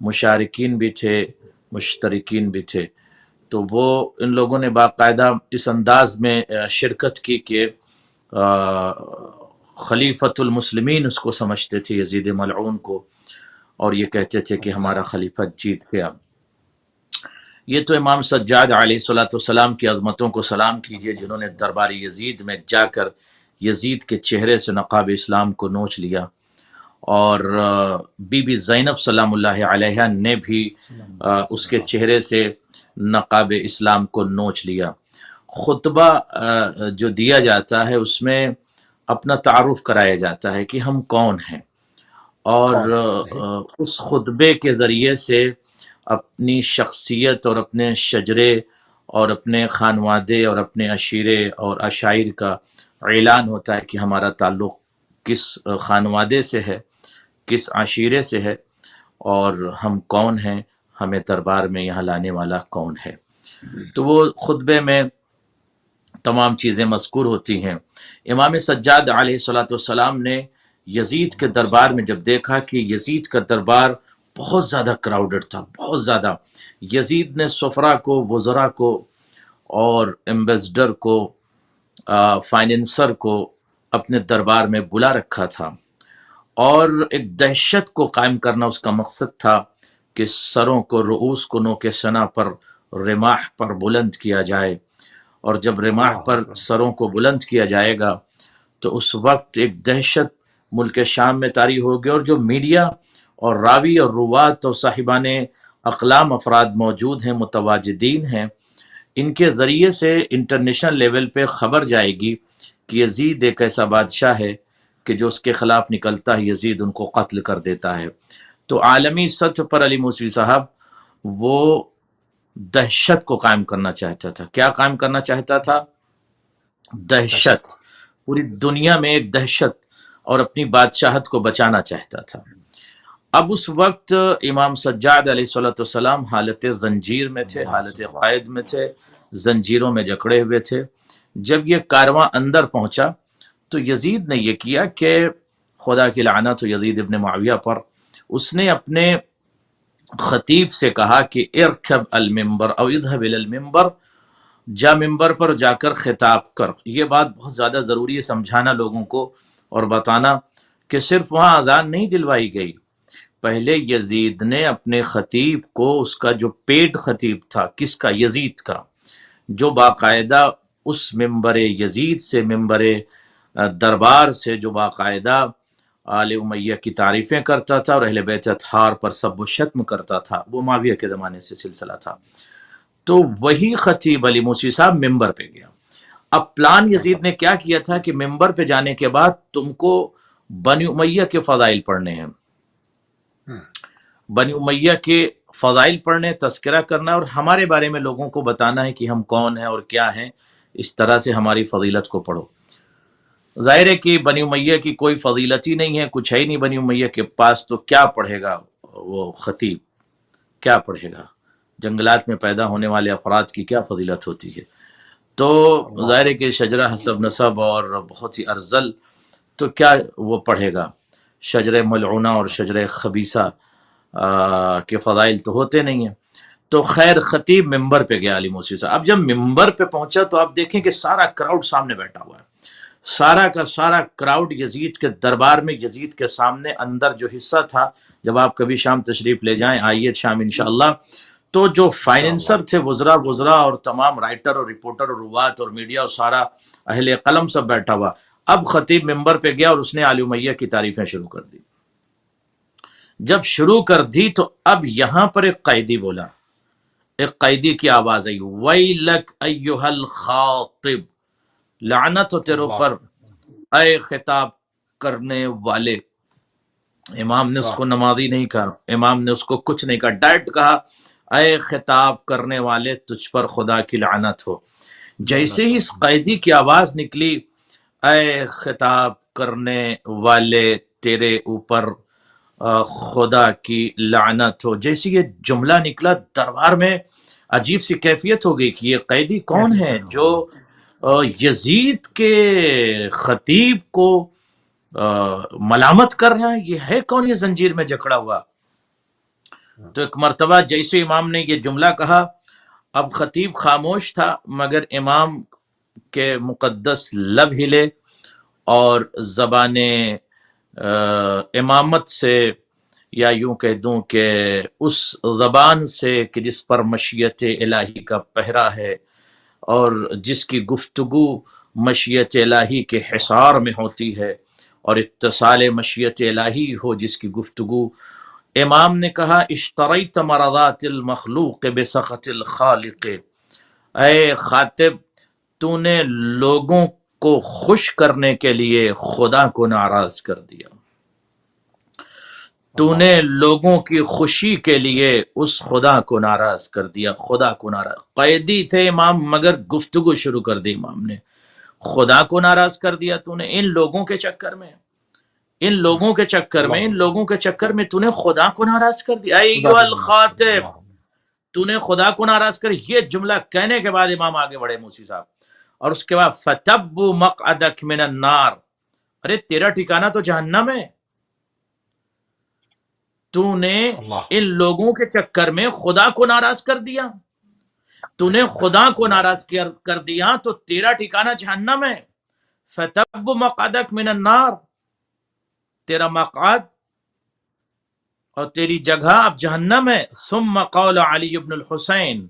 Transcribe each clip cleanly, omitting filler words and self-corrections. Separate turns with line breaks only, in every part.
مشارکین بھی تھے، مشترکین بھی تھے. تو وہ ان لوگوں نے باقاعدہ اس انداز میں شرکت کی کہ خلیفۃ المسلمین اس کو سمجھتے تھے، یزید ملعون کو، اور یہ کہتے تھے کہ ہمارا خلیفہ جیت گیا. یہ تو امام سجاد علیہ السلام کی عظمتوں کو سلام کیجئے، جنہوں نے دربار یزید میں جا کر یزید کے چہرے سے نقاب اسلام کو نوچ لیا، اور بی بی زینب سلام اللہ علیہ نے بھی اس کے چہرے سے نقاب اسلام کو نوچ لیا. خطبہ جو دیا جاتا ہے اس میں اپنا تعارف کرایا جاتا ہے کہ ہم کون ہیں، اور اس خطبے کے ذریعے سے اپنی شخصیت اور اپنے شجرے اور اپنے خانوادے اور اپنے عشیرے اور عشائر کا اعلان ہوتا ہے کہ ہمارا تعلق کس خانوادے سے ہے، کس عشیرے سے ہے، اور ہم کون ہیں، ہمیں دربار میں یہاں لانے والا کون ہے. تو وہ خطبے میں تمام چیزیں مذکور ہوتی ہیں. امام سجاد علیہ السلام نے یزید کے دربار میں جب دیکھا کہ یزید کا دربار بہت زیادہ کراؤڈڈ تھا، بہت زیادہ، یزید نے سفرا کو، وزراء کو اور ایمبیسڈر کو، فائنینسر کو اپنے دربار میں بلا رکھا تھا، اور ایک دہشت کو قائم کرنا اس کا مقصد تھا کہ سروں کو، رؤوس کو نوک سنا پر، رماح پر بلند کیا جائے، اور جب رماح پر سروں کو بلند کیا جائے گا تو اس وقت ایک دہشت ملک شام میں طاری ہوگی، اور جو میڈیا اور راوی اور روات اور صاحبان اقلام افراد موجود ہیں، متواجدین ہیں، ان کے ذریعے سے انٹرنیشنل لیول پہ خبر جائے گی کہ یزید ایک ایسا بادشاہ ہے کہ جو اس کے خلاف نکلتا ہے یزید ان کو قتل کر دیتا ہے. تو عالمی سطح پر علی موسوی صاحب وہ دہشت کو قائم کرنا چاہتا تھا. کیا قائم کرنا چاہتا تھا؟ دہشت. پوری دنیا میں ایک دہشت، اور اپنی بادشاہت کو بچانا چاہتا تھا. اب اس وقت امام سجاد علیہ السلام حالت زنجیر میں تھے، حالت قید میں تھے، زنجیروں میں جکڑے ہوئے تھے. جب یہ کارواں اندر پہنچا تو یزید نے یہ کیا کہ خدا کی لعنت یزید ابن معاویہ پر، اس نے اپنے خطیب سے کہا کہ ارکب المنبر او اذهب الى المنبر، جا ممبر پر جا کر خطاب کر. یہ بات بہت زیادہ ضروری ہے سمجھانا لوگوں کو اور بتانا کہ صرف وہاں اذان نہیں دلوائی گئی. پہلے یزید نے اپنے خطیب کو، اس کا جو پیڈ خطیب تھا، کس کا؟ یزید کا، جو باقاعدہ اس ممبر یزید سے، ممبر دربار سے، جو باقاعدہ آل امیہ کی تعریفیں کرتا تھا اور اہل بیت اطہار پر سب و شتم کرتا تھا، وہ معاویہ کے زمانے سے سلسلہ تھا. تو وہی خطیب علی موسوی صاحب ممبر پہ گیا. اب پلان یزید نے کیا کیا تھا کہ ممبر پہ جانے کے بعد تم کو بنی امیہ کے فضائل پڑھنے ہیں، بنی امیہ کے فضائل پڑھنے، تذکرہ کرنا، اور ہمارے بارے میں لوگوں کو بتانا ہے کہ ہم کون ہیں اور کیا ہیں. اس طرح سے ہماری فضیلت کو پڑھو. ظاہر ہے کہ بنی امیہ کی کوئی فضیلت ہی نہیں ہے، کچھ ہے ہی نہیں بنی امیہ کے پاس، تو کیا پڑھے گا وہ خطیب؟ کیا پڑھے گا؟ جنگلات میں پیدا ہونے والے افراد کی کیا فضیلت ہوتی ہے؟ تو ظاہر ہے کہ شجرہ حسب نسب اور بہت ہی ارذل، تو کیا وہ پڑھے گا؟ شجر ملعونہ اور شجر خبیثہ کے فضائل تو ہوتے نہیں ہیں. تو خیر خطیب ممبر پہ گیا علی موسوی صاحب. اب جب ممبر پہ پہنچا تو آپ دیکھیں کہ سارا کراؤڈ سامنے بیٹھا ہوا ہے، سارا کا سارا کراؤڈ یزید کے دربار میں، یزید کے سامنے. اندر جو حصہ تھا، جب آپ کبھی شام تشریف لے جائیں، آئیے شام انشاءاللہ، تو جو فائنینسر تھے، وزراء اور تمام رائٹر اور رپورٹر اور روات اور میڈیا اور سارا اہل قلم سب بیٹھا ہوا. اب خطیب ممبر پہ گیا اور اس نے آل امیہ کی تعریفیں شروع کر دی. جب شروع کر دی تو اب یہاں پر ایک قیدی بولا، ایک قیدی کی آواز آئی، ویلک ایھا الخاطب، لعنت ہو تیرے اوپر اے خطاب کرنے والے. امام نے اس کو نمازی نہیں کہا، امام نے اس کو کچھ نہیں کہا، ڈائریکٹ کہا اے خطاب کرنے والے، تجھ پر خدا کی لعنت ہو. جیسے ہی اس قیدی کی آواز نکلی، اے خطاب کرنے والے، تیرے اوپر خدا کی لعنت ہو، جیسے یہ جملہ نکلا، دربار میں عجیب سی کیفیت ہو گئی کہ یہ قیدی کون ہے جو یزید کے خطیب کو ملامت کر رہا ہے؟ یہ ہے کون یہ زنجیر میں جکڑا ہوا؟ تو ایک مرتبہ جیسے امام نے یہ جملہ کہا، اب خطیب خاموش تھا، مگر امام کے مقدس لب ہلے اور زبان امامت سے، یا یوں کہہ دوں کہ اس زبان سے کہ جس پر مشیت الہی کا پہرا ہے اور جس کی گفتگو مشیت الہی کے حصار میں ہوتی ہے اور اتصال مشیت الہی ہو جس کی گفتگو، امام نے کہا اشتریت مرضات المخلوق بسخط الخالق، اے خاطب تو نے لوگوں کو خوش کرنے کے لیے خدا کو ناراض کر دیا، تو نے لوگوں کی خوشی کے لیے اس خدا کو ناراض کر دیا، خدا کو ناراض، قیدی تھے امام مگر گفتگو شروع کر دی امام نے، خدا کو ناراض کر دیا تو نے ان لوگوں کے چکر میں، ان لوگوں کے چکر میں، ان لوگوں کے چکر میں تو نے خدا کو ناراض کر دیا، ایو الخاطب تو نے خدا کو ناراض کر۔ یہ جملہ کہنے کے بعد امام آگے بڑھے موسی صاحب، اور اس کے بعد فتبوا مقعدک من النار، ارے تیرا ٹھکانہ تو جہنم ہے، تو نے ان لوگوں کے چکر میں خدا کو ناراض کر دیا، تو نے خدا کو ناراض کر دیا تو تیرا ٹھکانہ جہنم ہے، فتبوا مقعدک من النار، تیرا مقعد اور تیری جگہ اب جہنم ہے۔ ثم قول علی بن الحسین،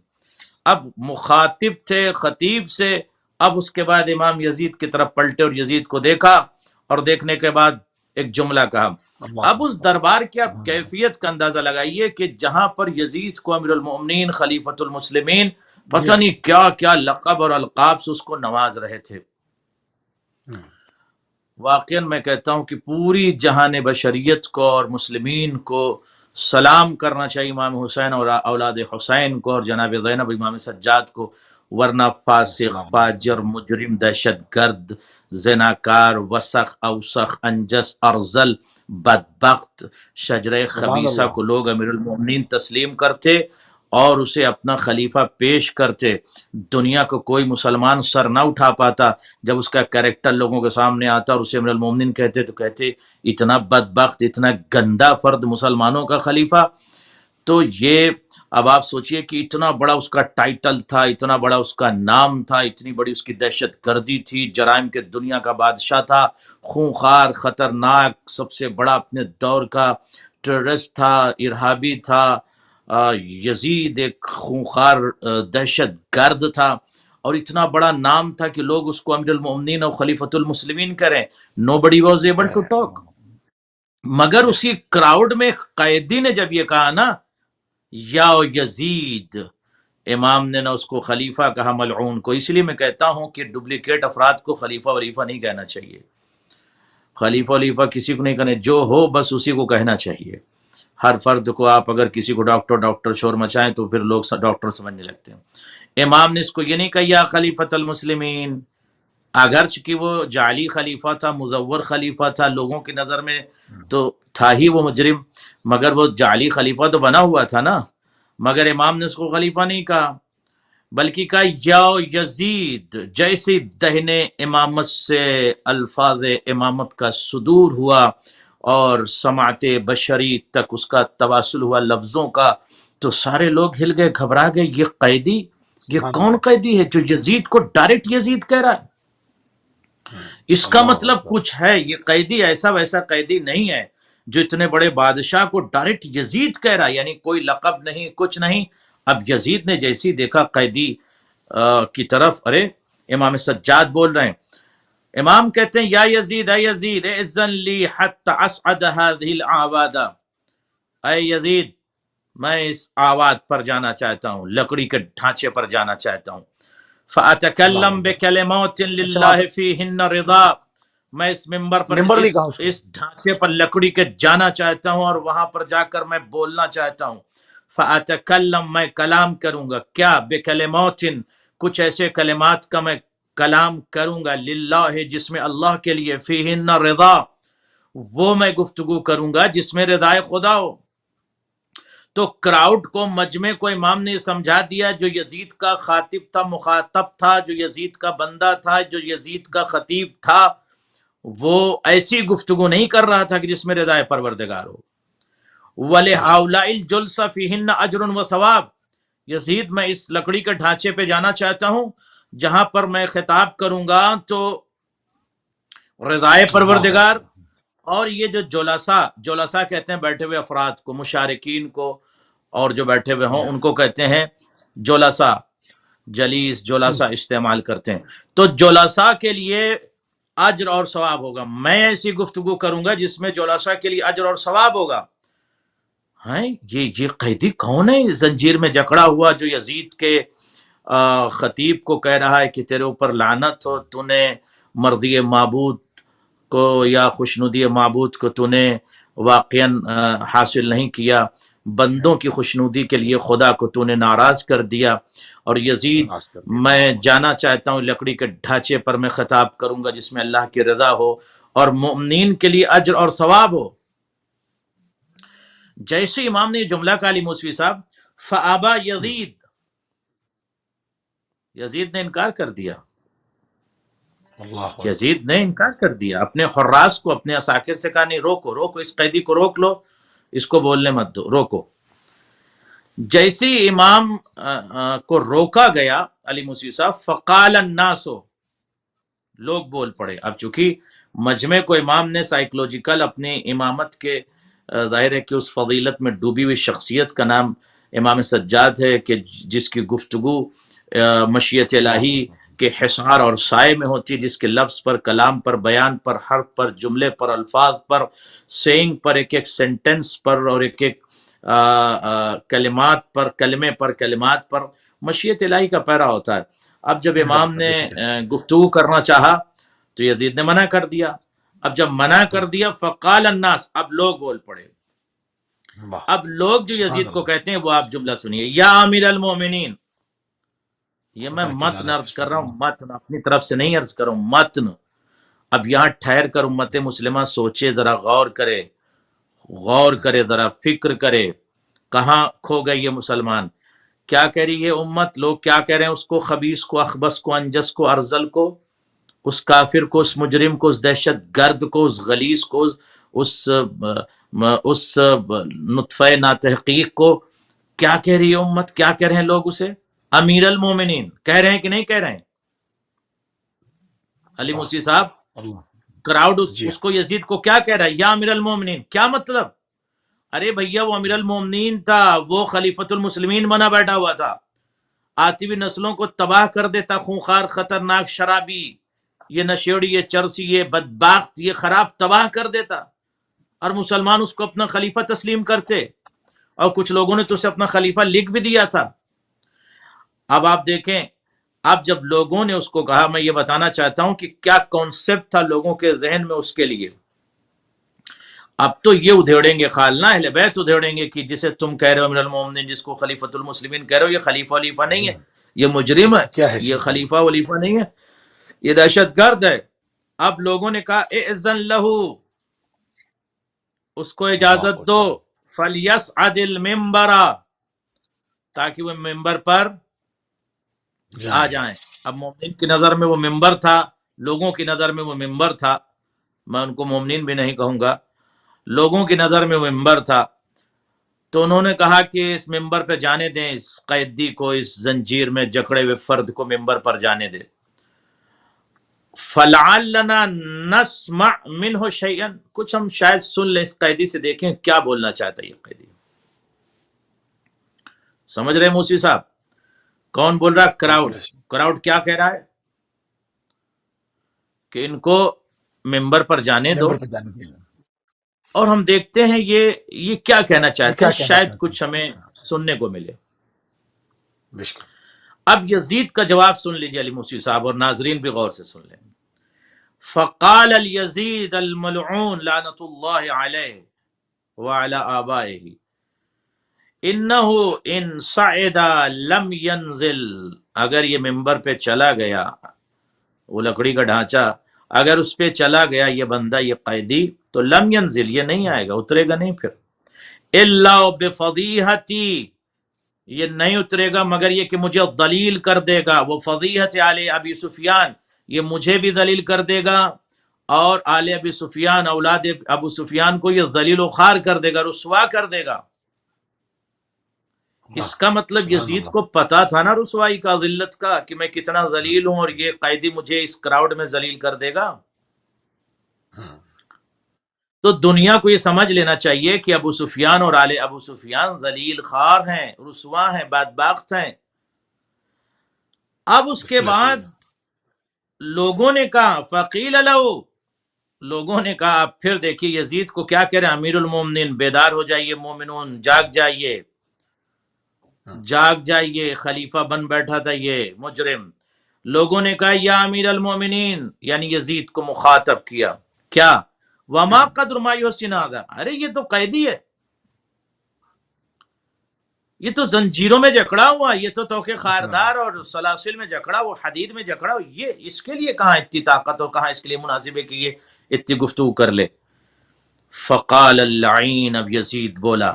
اب مخاطب تھے خطیب سے، اب اس کے بعد امام یزید کی طرف پلٹے اور یزید کو دیکھا، اور دیکھنے کے بعد ایک جملہ کہا۔ اب اس دربار کی آپ کیفیت کا اندازہ لگائیے کہ جہاں پر یزید کو امیر المؤمنین خلیفۃ المسلمین پتہ نہیں کیا کیا لقب اور القاب سے اس کو نواز رہے تھے، واقعاً میں کہتا ہوں کہ پوری جہان بشریت کو اور مسلمین کو سلام کرنا چاہیے امام حسین اور اولاد حسین کو اور جناب زینب امام سجاد کو، ورنہ فاسق، فاجر، مجرم، دہشت گرد، زناکار، وسخ، اوسخ، انجس، ارذل، بدبخت، شجرہ خبیثہ کو لوگ امیر المؤمنین تسلیم کرتے اور اسے اپنا خلیفہ پیش کرتے، دنیا کو کوئی مسلمان سر نہ اٹھا پاتا جب اس کا کریکٹر لوگوں کے سامنے آتا اور اسے امیر المومنین کہتے تو کہتے اتنا بدبخت، اتنا گندا فرد مسلمانوں کا خلیفہ۔ تو یہ اب آپ سوچئے کہ اتنا بڑا اس کا ٹائٹل تھا، اتنا بڑا اس کا نام تھا، اتنی بڑی اس کی دہشت گردی تھی، جرائم کے دنیا کا بادشاہ تھا، خونخوار، خطرناک، سب سے بڑا اپنے دور کا ٹیررسٹ تھا، ارہابی تھا، یزید ایک خونخوار دہشت گرد تھا، اور اتنا بڑا نام تھا کہ لوگ اس کو امیر المؤمنین اور خلیفۃ المسلمین کریں، نو بڈی واز ایبل ٹو ٹاک۔ مگر اسی کراؤڈ میں قیدی نے جب یہ کہا نا یا یزید، امام نے نہ اس کو خلیفہ کہا ملعون کو۔ اس لیے میں کہتا ہوں کہ ڈپلیکیٹ افراد کو خلیفہ ولیفہ نہیں کہنا چاہیے، خلیفہ ولیفہ کسی کو نہیں کہنا، جو ہو بس اسی کو کہنا چاہیے۔ ہر فرد کو آپ اگر کسی کو ڈاکٹر شور مچائیں تو پھر لوگ ڈاکٹر سمجھنے لگتے ہیں۔ امام نے اس کو یہ نہیں کہا یا خلیفۃ المسلمین، اگرچہ کہ وہ جعلی خلیفہ تھا، مزور خلیفہ تھا، لوگوں کی نظر میں تو تھا ہی وہ مجرم، مگر وہ جعلی خلیفہ تو بنا ہوا تھا نا، مگر امام نے اس کو خلیفہ نہیں کہا، بلکہ کہا یا یزید۔ جیسے دہن امامت سے الفاظ امامت کا صدور ہوا اور سماعت بشری تک اس کا تواصل ہوا لفظوں کا، تو سارے لوگ ہل گئے، گھبرا گئے، یہ قیدی، یہ کون قیدی ہے جو یزید کو ڈائریکٹ یزید کہہ رہا ہے؟ اس کا مطلب کچھ ہے، یہ قیدی ایسا ویسا قیدی نہیں ہے جو اتنے بڑے بادشاہ کو ڈائریکٹ یزید کہہ رہا ہے، یعنی کوئی لقب نہیں، کچھ نہیں۔ اب یزید نے جیسی دیکھا قیدی کی طرف، ارے امام سجاد بول رہے ہیں، امام کہتے ہیں یا یزید، اے یزید، اذن لی حتی اصعد هذه الاعواد، اے یزید میں اس آواد پر جانا چاہتا ہوں، لکڑی کے ڈھانچے پر جانا چاہتا ہوں، فَأَتَكَلَّمْ بِكَلِمَاتٍ لِلَّهِ فِيهِنَّ رِضَا، میں اس ممبر پر اس ڈھانچے پر لکڑی کے جانا چاہتا ہوں اور وہاں پر جا کر میں بولنا چاہتا ہوں، فَأَتَكَلَّمْ میں کلام کروں گا، کیا؟ بِكَلِمَاتٍ کچھ ایسے کلمات کا میں کلام کروں گا، للہ جس میں اللہ کے لیے، فِيهِنَّ رضا وہ میں گفتگو کروں گا جس میں رضائے خدا ہو۔ تو کراؤڈ کو، مجمع کو امام نے سمجھا دیا جو یزید کا خاطب تھا، مخاطب تھا، جو یزید کا بندہ تھا، جو یزید کا خطیب تھا، وہ ایسی گفتگو نہیں کر رہا تھا کہ جس میں رضائے پروردگار ہو، وَلِهَؤُلَاءِ الْجُلْسَ فِيهِنَّ أَجْرٌ وَثَوَابٌ، یزید میں اس لکڑی کے ڈھانچے پہ جانا چاہتا ہوں جہاں پر میں خطاب کروں گا تو رضائے پروردگار، اور یہ جو جلسا کہتے ہیں بیٹھے ہوئے افراد کو، مشارکین کو، اور جو بیٹھے ہوئے ہوں ان کو کہتے ہیں جلسا، جلیس جلسا استعمال کرتے ہیں۔ تو جلسا کے لیے اجر اور ثواب ہوگا، میں ایسی گفتگو کروں گا جس میں جلسا کے لیے اجر اور ثواب ہوگا۔ ہیں یہ قیدی کون ہے زنجیر میں جکڑا ہوا جو یزید کے خطیب کو کہہ رہا ہے کہ تیرے اوپر لعنت ہو، تو نے مرضی معبود کو یا خوشنودی معبود کو تو نے واقعاً حاصل نہیں کیا، بندوں کی خوشنودی کے لیے خدا کو تو نے ناراض کر دیا، اور یزید میں جانا چاہتا ہوں لکڑی کے ڈھانچے پر میں خطاب کروں گا جس میں اللہ کی رضا ہو اور مومنین کے لیے اجر اور ثواب ہو۔ جیسے امام نے یہ جملہ کہا علی موسوی صاحب، فَأَبَا یزید نے انکار کر دیا، یزید نے انکار کر دیا، اپنے حراس کو، اپنے عساکر سے کہا نہیں، روکو اس قیدی کو روک لو، اس کو بولنے مت دو، روکو۔ جیسی امام کو روکا گیا علی موسوی صاحب، فقال الناس، لوگ بول پڑے۔ اب چونکہ مجمع کو امام نے سائیکولوجیکل اپنی امامت کے ظاہر ہے کہ اس فضیلت میں ڈوبی ہوئی شخصیت کا نام امام سجاد ہے کہ جس کی گفتگو مشیت الہی کے حصار اور سائے میں ہوتی ہے، جس کے لفظ پر، کلام پر، بیان پر، حرف پر، جملے پر، الفاظ پر، سینگ پر، ایک ایک سینٹنس پر، اور ایک ایک کلمات پر، کلمے پر، کلمات پر مشیت الہی کا پیرا ہوتا ہے۔ اب جب امام نے گفتگو کرنا چاہا تو یزید نے منع کر دیا۔ اب جب منع کر دیا، فقال الناس، اب لوگ بول پڑے۔ اب لوگ جو یزید کو کہتے ہیں وہ آپ جملہ سنیے، یا امیر المومنین، یہ میں متن عرض کر رہا ہوں، متن اپنی طرف سے نہیں عرض کر رہا ہوں، متن۔ اب یہاں ٹھہر کر امت مسلمہ سوچے، ذرا غور کرے، ذرا فکر کرے، کہاں کھو گئے یہ مسلمان؟ کیا کہہ رہی ہے امت؟ لوگ کیا کہہ رہے ہیں اس کو، خبیث کو، اخبث کو، انجس کو، ارذل کو، اس کافر کو، اس مجرم کو، اس دہشت گرد کو، اس غلیظ کو، اس نطفہ ناتحقیق کو، کیا کہہ رہی ہے امت؟ کیا کہہ رہے ہیں لوگ اسے؟ امیر المومنین کہہ رہے ہیں کہ نہیں کہہ رہے ہیں؟ علی موسوی صاحب، کراؤڈ اس کو، یزید کو کیا کہہ رہا ہے؟ یا امیر المومنین، کیا مطلب؟ ارے بھیا وہ امیر المومنین تھا، وہ خلیفۃ المسلمین بنا بیٹھا ہوا تھا، آتی ہوئی نسلوں کو تباہ کر دیتا، خونخوار، خطرناک، شرابی، یہ نشیڑی، یہ چرسی، یہ بدبخت، یہ خراب، تباہ کر دیتا، اور مسلمان اس کو اپنا خلیفہ تسلیم کرتے، اور کچھ لوگوں نے تو اسے اپنا خلیفہ لکھ بھی دیا تھا۔ اب آپ دیکھیں، اب جب لوگوں نے اس کو کہا، میں یہ بتانا چاہتا ہوں کہ کیا کانسیپٹ تھا لوگوں کے ذہن میں اس کے لیے۔ اب تو یہ ادھیڑیں گے خالنا، اہل بیت ادھیڑیں گے کہ جسے تم کہہ رہے ہو امیر المومنین، جس کو خلیفۃ المسلمین کہہ رہے ہو، یہ خلیفہ ولیفہ نہیں ہے، یہ مجرم ہے، یہ خلیفہ ولیفہ نہیں ہے، یہ دہشت گرد ہے۔ اب لوگوں نے کہا اذن لہو، اس کو اجازت دو، فلیصعد المنبر، تاکہ وہ ممبر پر آ جائیں۔ اب مومنین کی نظر میں وہ ممبر تھا، لوگوں کی نظر میں وہ ممبر تھا، میں ان کو مومنین بھی نہیں کہوں گا، لوگوں کی نظر میں وہ ممبر تھا۔ تو انہوں نے کہا کہ اس ممبر پہ جانے دیں اس قیدی کو، اس زنجیر میں جکڑے ہوئے فرد کو ممبر پر جانے دیں۔ فَلَعَلَّنَا نَسْمَعْ مِنْهُ شَيْئًا، کچھ ہم شاید سن لیں اس قیدی سے، دیکھیں کیا بولنا چاہتا ہے یہ قیدی۔ سمجھ رہے موسوی صاحب؟ کون بول رہا ہے؟ کراؤڈ کیا کہہ رہا ہے کہ ان کو ممبر پر جانے دو، اور ہم دیکھتے ہیں یہ کیا کہنا چاہتے ہیں، شاید کچھ ہمیں سننے کو ملے۔ اب یزید کا جواب سن لیجیے علی موسوی صاحب، اور ناظرین بھی غور سے سن لیں۔ فقال الیزید الملعون لعنت اللہ علیہ وعلی آبائہ انہ ان صعد لم ینزل، اگر یہ ممبر پہ چلا گیا، وہ لکڑی کا ڈھانچہ اگر اس پہ چلا گیا یہ بندہ، یہ قیدی، تو لم ینزل، یہ نہیں آئے گا، اترے گا نہیں پھر، الا بفضیحتی، یہ نہیں اترے گا مگر یہ کہ مجھے دلیل کر دے گا، وہ فضیحت علی ابی سفیان، یہ مجھے بھی دلیل کر دے گا اور آل ابی سفیان، اولاد ابو سفیان کو یہ ذلیل و خوار کر دے گا، رسوا کر دے گا۔ اس کا مطلب
سبحان
یزید
اللہ۔
کو پتا تھا نا رسوائی کا، ذلت کا، کہ میں کتنا ذلیل ہوں اور یہ قیدی مجھے اس کراؤڈ میں ذلیل کر دے گا۔ تو دنیا کو یہ سمجھ لینا چاہیے کہ ابو سفیان اور آل ابو سفیان ذلیل خوار ہیں، رسوا ہیں، بدبخت ہیں۔ اب اس کے
بالکل ایسے
بعد
ہی ہے۔
لوگوں نے کہا فقیل لہو، لوگوں نے کہا، اب پھر دیکھیے یزید کو کیا کہہ رہے ہیں، امیر المومنین بیدار ہو جائیے، مومنون جاگ جائیے، جاگ جائیے، خلیفہ بن بیٹھا تھا یہ مجرم۔ لوگوں نے کہا یا امیر المومنین، یعنی یزید کو مخاطب کیا، کیا وما قدر ما یحسن ھذا، ارے یہ تو قیدی ہے، یہ تو زنجیروں میں جکڑا ہوا، یہ تو توقع خاردار اور سلاسل میں جکڑا ہوا، حدید میں جکڑا ہوا، یہ اس کے لیے کہاں اتنی طاقت اور کہاں اس کے لیے مناسب ہے کہ یہ اتنی گفتگو کر لے۔ فقال اللعین، اب یزید بولا،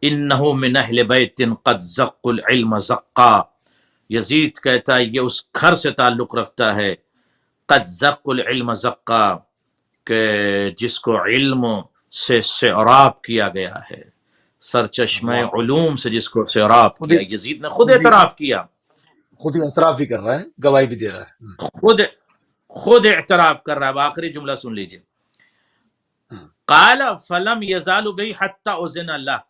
انہو من اہل بیت قد زقوا العلم زقا، یزید کہتا ہے یہ اس گھر سے تعلق رکھتا ہے، قد زقوا العلم زقا، کہ جس کو علم سے سیراب کیا گیا ہے، سرچشمہ علوم سے جس کو سیراب
خود
کیا، یزید نے خود اعتراف کیا،
خود ہی اعتراف بھی کر رہا ہے، گواہی بھی دے رہا ہے۔
خود اعتراف کر رہا ہے۔ آخری جملہ سن لیجئے، قال فلم یزال بی حتی اذن اللہ،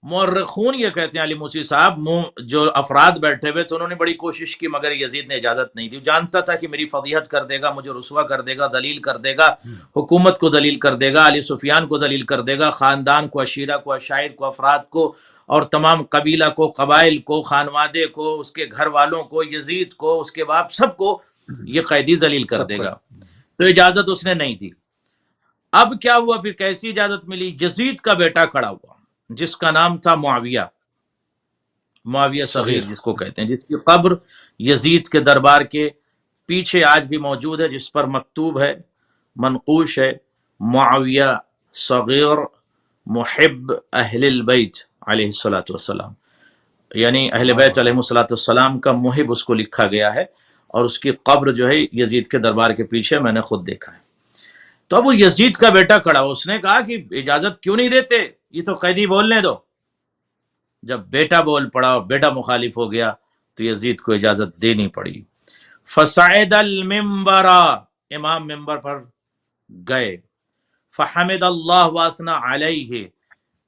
مورخون یہ کہتے ہیں، علی موسی صاحب، جو افراد بیٹھے ہوئے تو انہوں نے بڑی کوشش کی مگر یزید نے اجازت نہیں دی، جانتا تھا کہ میری فضیحت کر دے گا، مجھے رسوا کر دے گا، دلیل کر دے گا، حکومت کو دلیل کر دے گا، علی سفیان کو دلیل کر دے گا، خاندان کو، عشیرہ کو، عشائر کو، افراد کو، اور تمام قبیلہ کو، قبائل کو، خانوادے کو، اس کے گھر والوں کو، یزید کو، اس کے باپ، سب کو یہ قیدی ذلیل کر دے گا، تو اجازت اس نے نہیں دی۔ اب کیا ہوا پھر، کیسی اجازت ملی؟ یزید کا بیٹا کھڑا ہوا جس کا نام تھا معاویہ، معاویہ صغیر جس کو کہتے ہیں، جس کی قبر یزید کے دربار کے پیچھے آج بھی موجود ہے، جس پر مکتوب ہے، منقوش ہے، معاویہ صغیر محب اہل البیت علیہ الصلوۃ والسلام، یعنی اہل بیت علیہ الصلوۃ والسلام کا محب اس کو لکھا گیا ہے، اور اس کی قبر جو ہے یزید کے دربار کے پیچھے، میں نے خود دیکھا ہے۔ تو اب وہ یزید کا بیٹا کھڑا، اس نے کہا کہ اجازت کیوں نہیں دیتے، یہ تو قیدی بولنے دو۔ جب بیٹا بول پڑا، بیٹا مخالف ہو گیا، تو یزید کو اجازت دینی پڑی۔ فصعد المنبر، امام ممبر پر گئے، فحمد اللہ واثنى علیہ،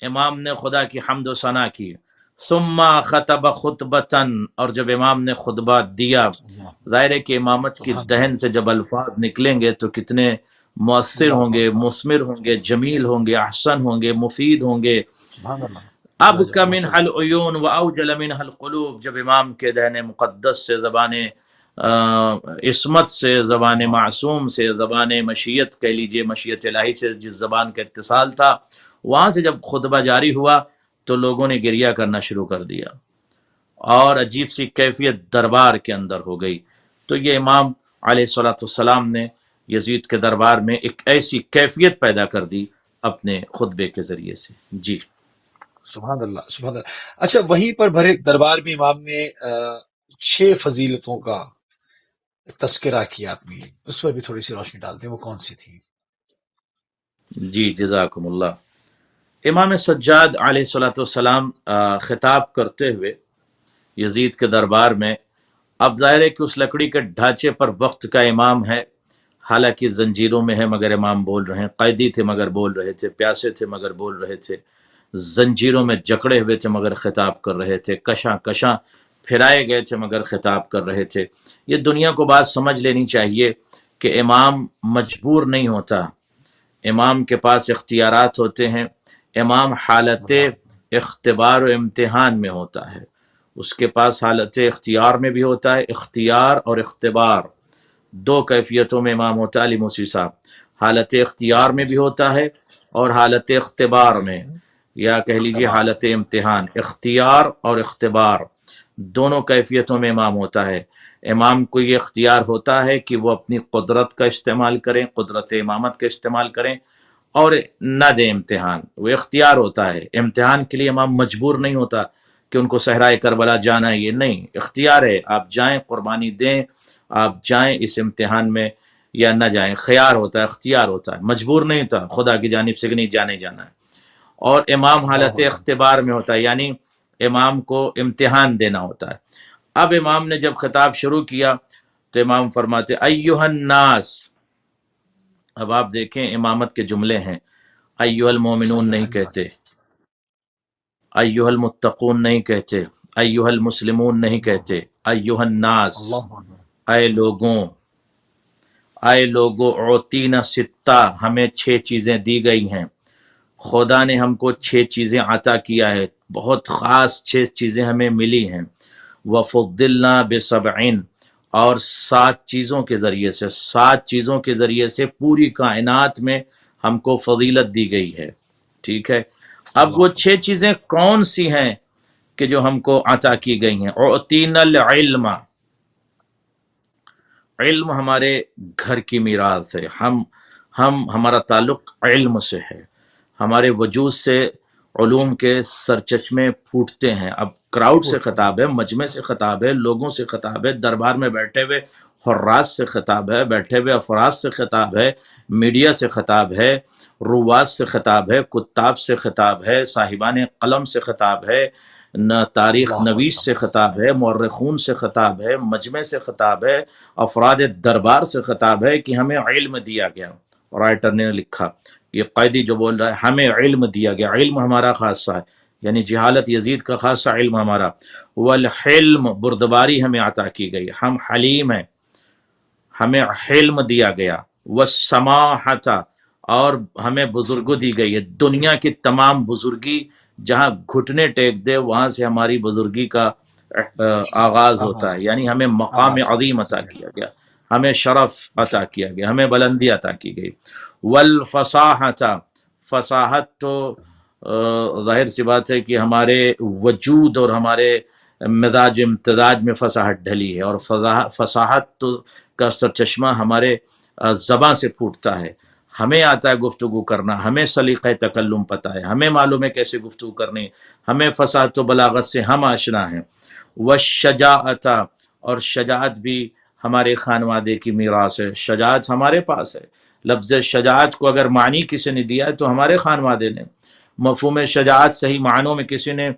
امام نے خدا کی حمد و ثنا کی، ثم خطب خطبتاً، اور جب امام نے خطبہ دیا، ظاہر ہے کہ امامت کی دہن سے جب الفاظ نکلیں گے تو کتنے مؤثر ہوں گے، مثمر ہوں گے، جمیل ہوں گے، احسن ہوں گے، مفید ہوں گے۔ اب کا منہ العیون و اوجل منہ القلوب، جب امام کے دہن مقدس سے، زبان عصمت سے، زبان معصوم سے، زبان مشیت کہہ لیجئے، مشیت الہی سے جس زبان کا اتصال تھا، وہاں سے جب خطبہ جاری ہوا تو لوگوں نے گریہ کرنا شروع کر دیا، اور عجیب سی کیفیت دربار کے اندر ہو گئی۔ تو یہ امام علیہ الصلوۃ والسلام نے یزید کے دربار میں ایک ایسی کیفیت پیدا کر دی اپنے خطبے کے ذریعے سے۔ جی
سبحان اللہ، سبحان اللہ۔ اچھا، وہیں پر بھرے دربار میں امام نے 6 فضیلتوں کا تذکرہ کیا اپنی، اس پر بھی تھوڑی سی روشنی ڈالتے ہیں، وہ کون سی تھی؟
جی جزاکم اللہ۔ امام سجاد علیہ الصلوۃ والسلام خطاب کرتے ہوئے یزید کے دربار میں، اب ظاہر ہے کہ اس لکڑی کے ڈھانچے پر وقت کا امام ہے، حالانکہ زنجیروں میں ہے مگر امام بول رہے ہیں، قیدی تھے مگر بول رہے تھے، پیاسے تھے مگر بول رہے تھے، زنجیروں میں جکڑے ہوئے تھے مگر خطاب کر رہے تھے، کشاں کشاں پھرائے گئے تھے مگر خطاب کر رہے تھے۔ یہ دنیا کو بات سمجھ لینی چاہیے کہ امام مجبور نہیں ہوتا، امام کے پاس اختیارات ہوتے ہیں، امام حالت اختبار و امتحان میں ہوتا ہے، اس کے پاس حالت اختیار میں بھی ہوتا ہے، اختیار اور اختبار دو کیفیتوں میں امام ہوتا ہے۔ علی موسی صاحب، حالت اختیار میں بھی ہوتا ہے اور حالت اختبار میں، یا کہہ لیجیے حالت امتحان، اختیار اور اختبار دونوں کیفیتوں میں امام ہوتا ہے۔ امام کو یہ اختیار ہوتا ہے کہ وہ اپنی قدرت کا استعمال کریں، قدرت امامت کا استعمال کریں اور نہ دیں امتحان، وہ اختیار ہوتا ہے۔ امتحان کے لیے امام مجبور نہیں ہوتا کہ ان کو صحرائے کربلا جانا ہے، یہ نہیں، اختیار ہے، آپ جائیں، قربانی دیں، آپ جائیں اس امتحان میں۔ یا نہ جائیں، خیار ہوتا ہے، اختیار ہوتا ہے، مجبور نہیں ہوتا خدا کی جانب سے کہ نہیں جانے جانا ہے۔ اور امام حالت اختبار میں ہوتا ہے، یعنی امام کو امتحان دینا ہوتا ہے۔ اب امام نے جب خطاب شروع کیا تو امام فرماتے ایھا الناس، اب آپ دیکھیں امامت کے جملے ہیں، ایھا المومنون نہیں کہتے، ایھا المتقون نہیں کہتے، ایھا المسلمون نہیں کہتے، ایھا الناس، اے لوگوں، اے لوگوں، اعطینا ستہ، ہمیں 6 چیزیں دی گئی ہیں، خدا نے ہم کو 6 چیزیں عطا کیا ہے، بہت خاص 6 چیزیں ہمیں ملی ہیں، وفضلنا بسبعین، اور 7 چیزوں کے ذریعے سے، 7 چیزوں کے ذریعے سے پوری کائنات میں ہم کو فضیلت دی گئی ہے، ٹھیک ہے۔ اب وہ 6 چیزیں کون سی ہیں کہ جو ہم کو عطا کی گئی ہیں؟ اعطینا العلم، علم ہمارے گھر کی میراث ہے، ہمارا تعلق علم سے ہے، ہمارے وجود سے علوم کے سرچشمے پھوٹتے ہیں۔ اب کراؤڈ سے خطاب ہے، مجمع سے خطاب ہے، لوگوں سے خطاب ہے، دربار میں بیٹھے ہوئے حراس سے خطاب ہے، بیٹھے ہوئے افراد سے خطاب ہے، میڈیا سے خطاب ہے، رواز سے خطاب ہے، کتاب سے خطاب ہے، صاحبان قلم سے خطاب ہے، تاریخ نویس سے خطاب ہے، مورخون سے خطاب ہے، مجمع سے خطاب ہے، افراد دربار سے خطاب ہے کہ ہمیں علم دیا گیا۔ رائٹر نے لکھا، یہ قیدی جو بول رہا ہے، ہمیں علم دیا گیا، علم ہمارا خاصہ ہے، یعنی جہالت یزید کا خاصہ علم ہمارا۔ والحلم، بردباری ہمیں عطا کی گئی، ہم حلیم ہیں، ہمیں حلم دیا گیا۔ والسماحت، اور ہمیں بزرگی دی گئی ہے، دنیا کی تمام بزرگی جہاں گھٹنے ٹیک دے وہاں سے ہماری بزرگی کا آغاز ہوتا ہے، یعنی ہمیں مقام عظیم عطا کیا گیا، ہمیں شرف عطا کیا گیا، ہمیں بلندی عطا کی گئی۔ والفصاحت، فصاحت تو ظاہر سی بات ہے کہ ہمارے وجود اور ہمارے مزاج امتزاج میں فصاحت ڈھلی ہے، اور فصاحت تو کا سرچشمہ ہمارے زباں سے پھوٹتا ہے، ہمیں آتا ہے گفتگو کرنا، ہمیں سلیقہ تکلم پتہ ہے، ہمیں معلوم ہے کیسے گفتگو کرنی، ہمیں فصاحت و بلاغت سے ہم آشنا ہیں۔ والشجاعت، اور شجاعت بھی ہمارے خانوادے کی میراث ہے، شجاعت ہمارے پاس ہے۔ لفظ شجاعت کو اگر معنی کسی نے دیا ہے تو ہمارے خانوادے نے، مفہوم شجاعت صحیح معنوں میں کسی نے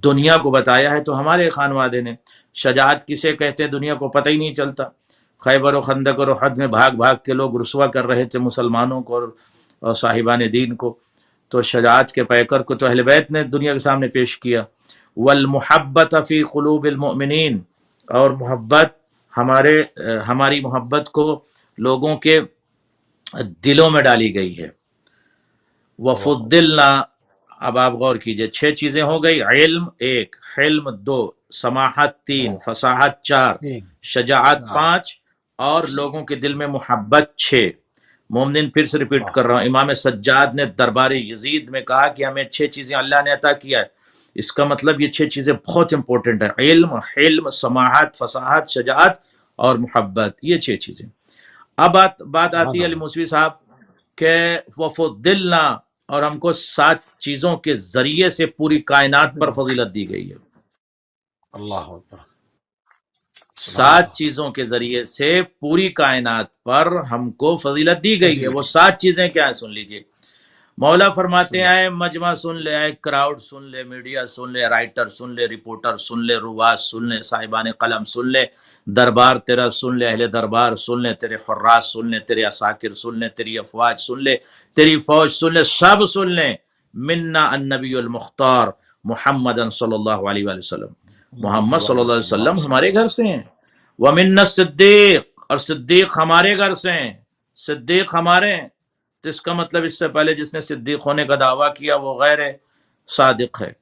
دنیا کو بتایا ہے تو ہمارے خانوادے نے۔ شجاعت کسے کہتے ہیں دنیا کو پتہ ہی نہیں چلتا، خیبر و خندق اور احد میں بھاگ بھاگ کے لوگ رسوا کر رہے تھے مسلمانوں کو اور صاحبان دین کو، تو شجاعت کے پیکر کو تو اہل بیت نے دنیا کے سامنے پیش کیا۔ والمحبت فی قلوب المؤمنین، اور محبت ہماری محبت کو لوگوں کے دلوں میں ڈالی گئی ہے۔ وفضلنا، اب آپ غور کیجئے، 6 چیزیں ہو گئی، علم 1، حلم 2، سماحت 3، فصاحت 4، شجاعت 5، اور لوگوں کے دل میں محبت 6۔ مومنین پھر سے ریپیٹ کر رہا ہوں، امام سجاد نے دربار یزید میں کہا کہ ہمیں 6 چیزیں اللہ نے عطا کیا ہے، اس کا مطلب یہ 6 چیزیں بہت امپورٹنٹ ہے، علم، حلم، سماحت، فصاحت، شجاعت اور محبت، یہ 6 چیزیں۔ اب بات آتی ہے علی موسوی صاحب کہ وفضلنا، اور ہم کو 7 چیزوں کے ذریعے سے پوری کائنات پر فضیلت دی گئی ہے،
اللہ اکبر،
7 چیزوں کے ذریعے سے پوری کائنات پر ہم کو فضیلت دی گئی ہے۔ وہ 7 چیزیں کیا ہیں سن لیجئے۔ مولا فرماتے ہیں، مجمع سن لے، اے کراؤڈ سن لے، میڈیا سن لے، رائٹر سن لے، رپورٹر سن لے، رواز سن لے، صاحبان قلم سن لے، دربار تیرا سن لے، اہل دربار سن لے، تیرے حراس سن لے، تیرے عساکر سن لے، تیری افواج سن لے، تیری فوج سن لے، سب سن لیں، منا النبی المختار محمد صلی اللہ علیہ وآلہ وسلم، محمد صلی اللہ علیہ وسلم ہمارے گھر سے ہیں۔ ومنا الصدیق، اور صدیق ہمارے گھر سے ہیں، صدیق ہمارے ہیں، تو اس کا مطلب اس سے پہلے جس نے صدیق ہونے کا دعویٰ کیا وہ غیر صادق ہے،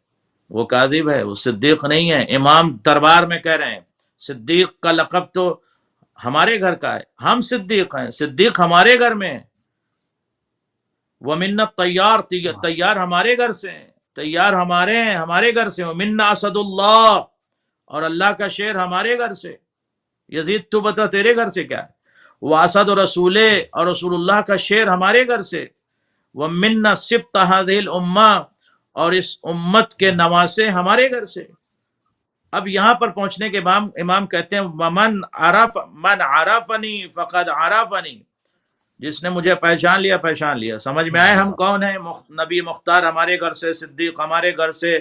وہ کاذب ہے، وہ صدیق نہیں ہے۔ امام دربار میں کہہ رہے ہیں صدیق کا لقب تو ہمارے گھر کا ہے، ہم صدیق ہیں، صدیق ہمارے گھر میں ہے۔ ومنا الطیار، تیار ہمارے گھر سے ہیں، تیار ہمارے ہیں، ہمارے گھر سے۔ ومنا اسد اللہ، اور اللہ کا شیر ہمارے گھر سے۔ یزید تو بتا تیرے گھر سے کیا ہے؟ واسد رسول، اور رسول اللہ کا شیر ہمارے گھر سے۔ ومنا سبط هذه الامہ، اور اس امت کے نواسے ہمارے گھر سے۔ اب یہاں پر پہنچنے کے بعد امام کہتے ہیں من عرفنی فقد عرفنی، جس نے مجھے پہچان لیا، سمجھ میں آئے ہم کون ہیں؟ نبی مختار ہمارے گھر سے، صدیق ہمارے گھر سے،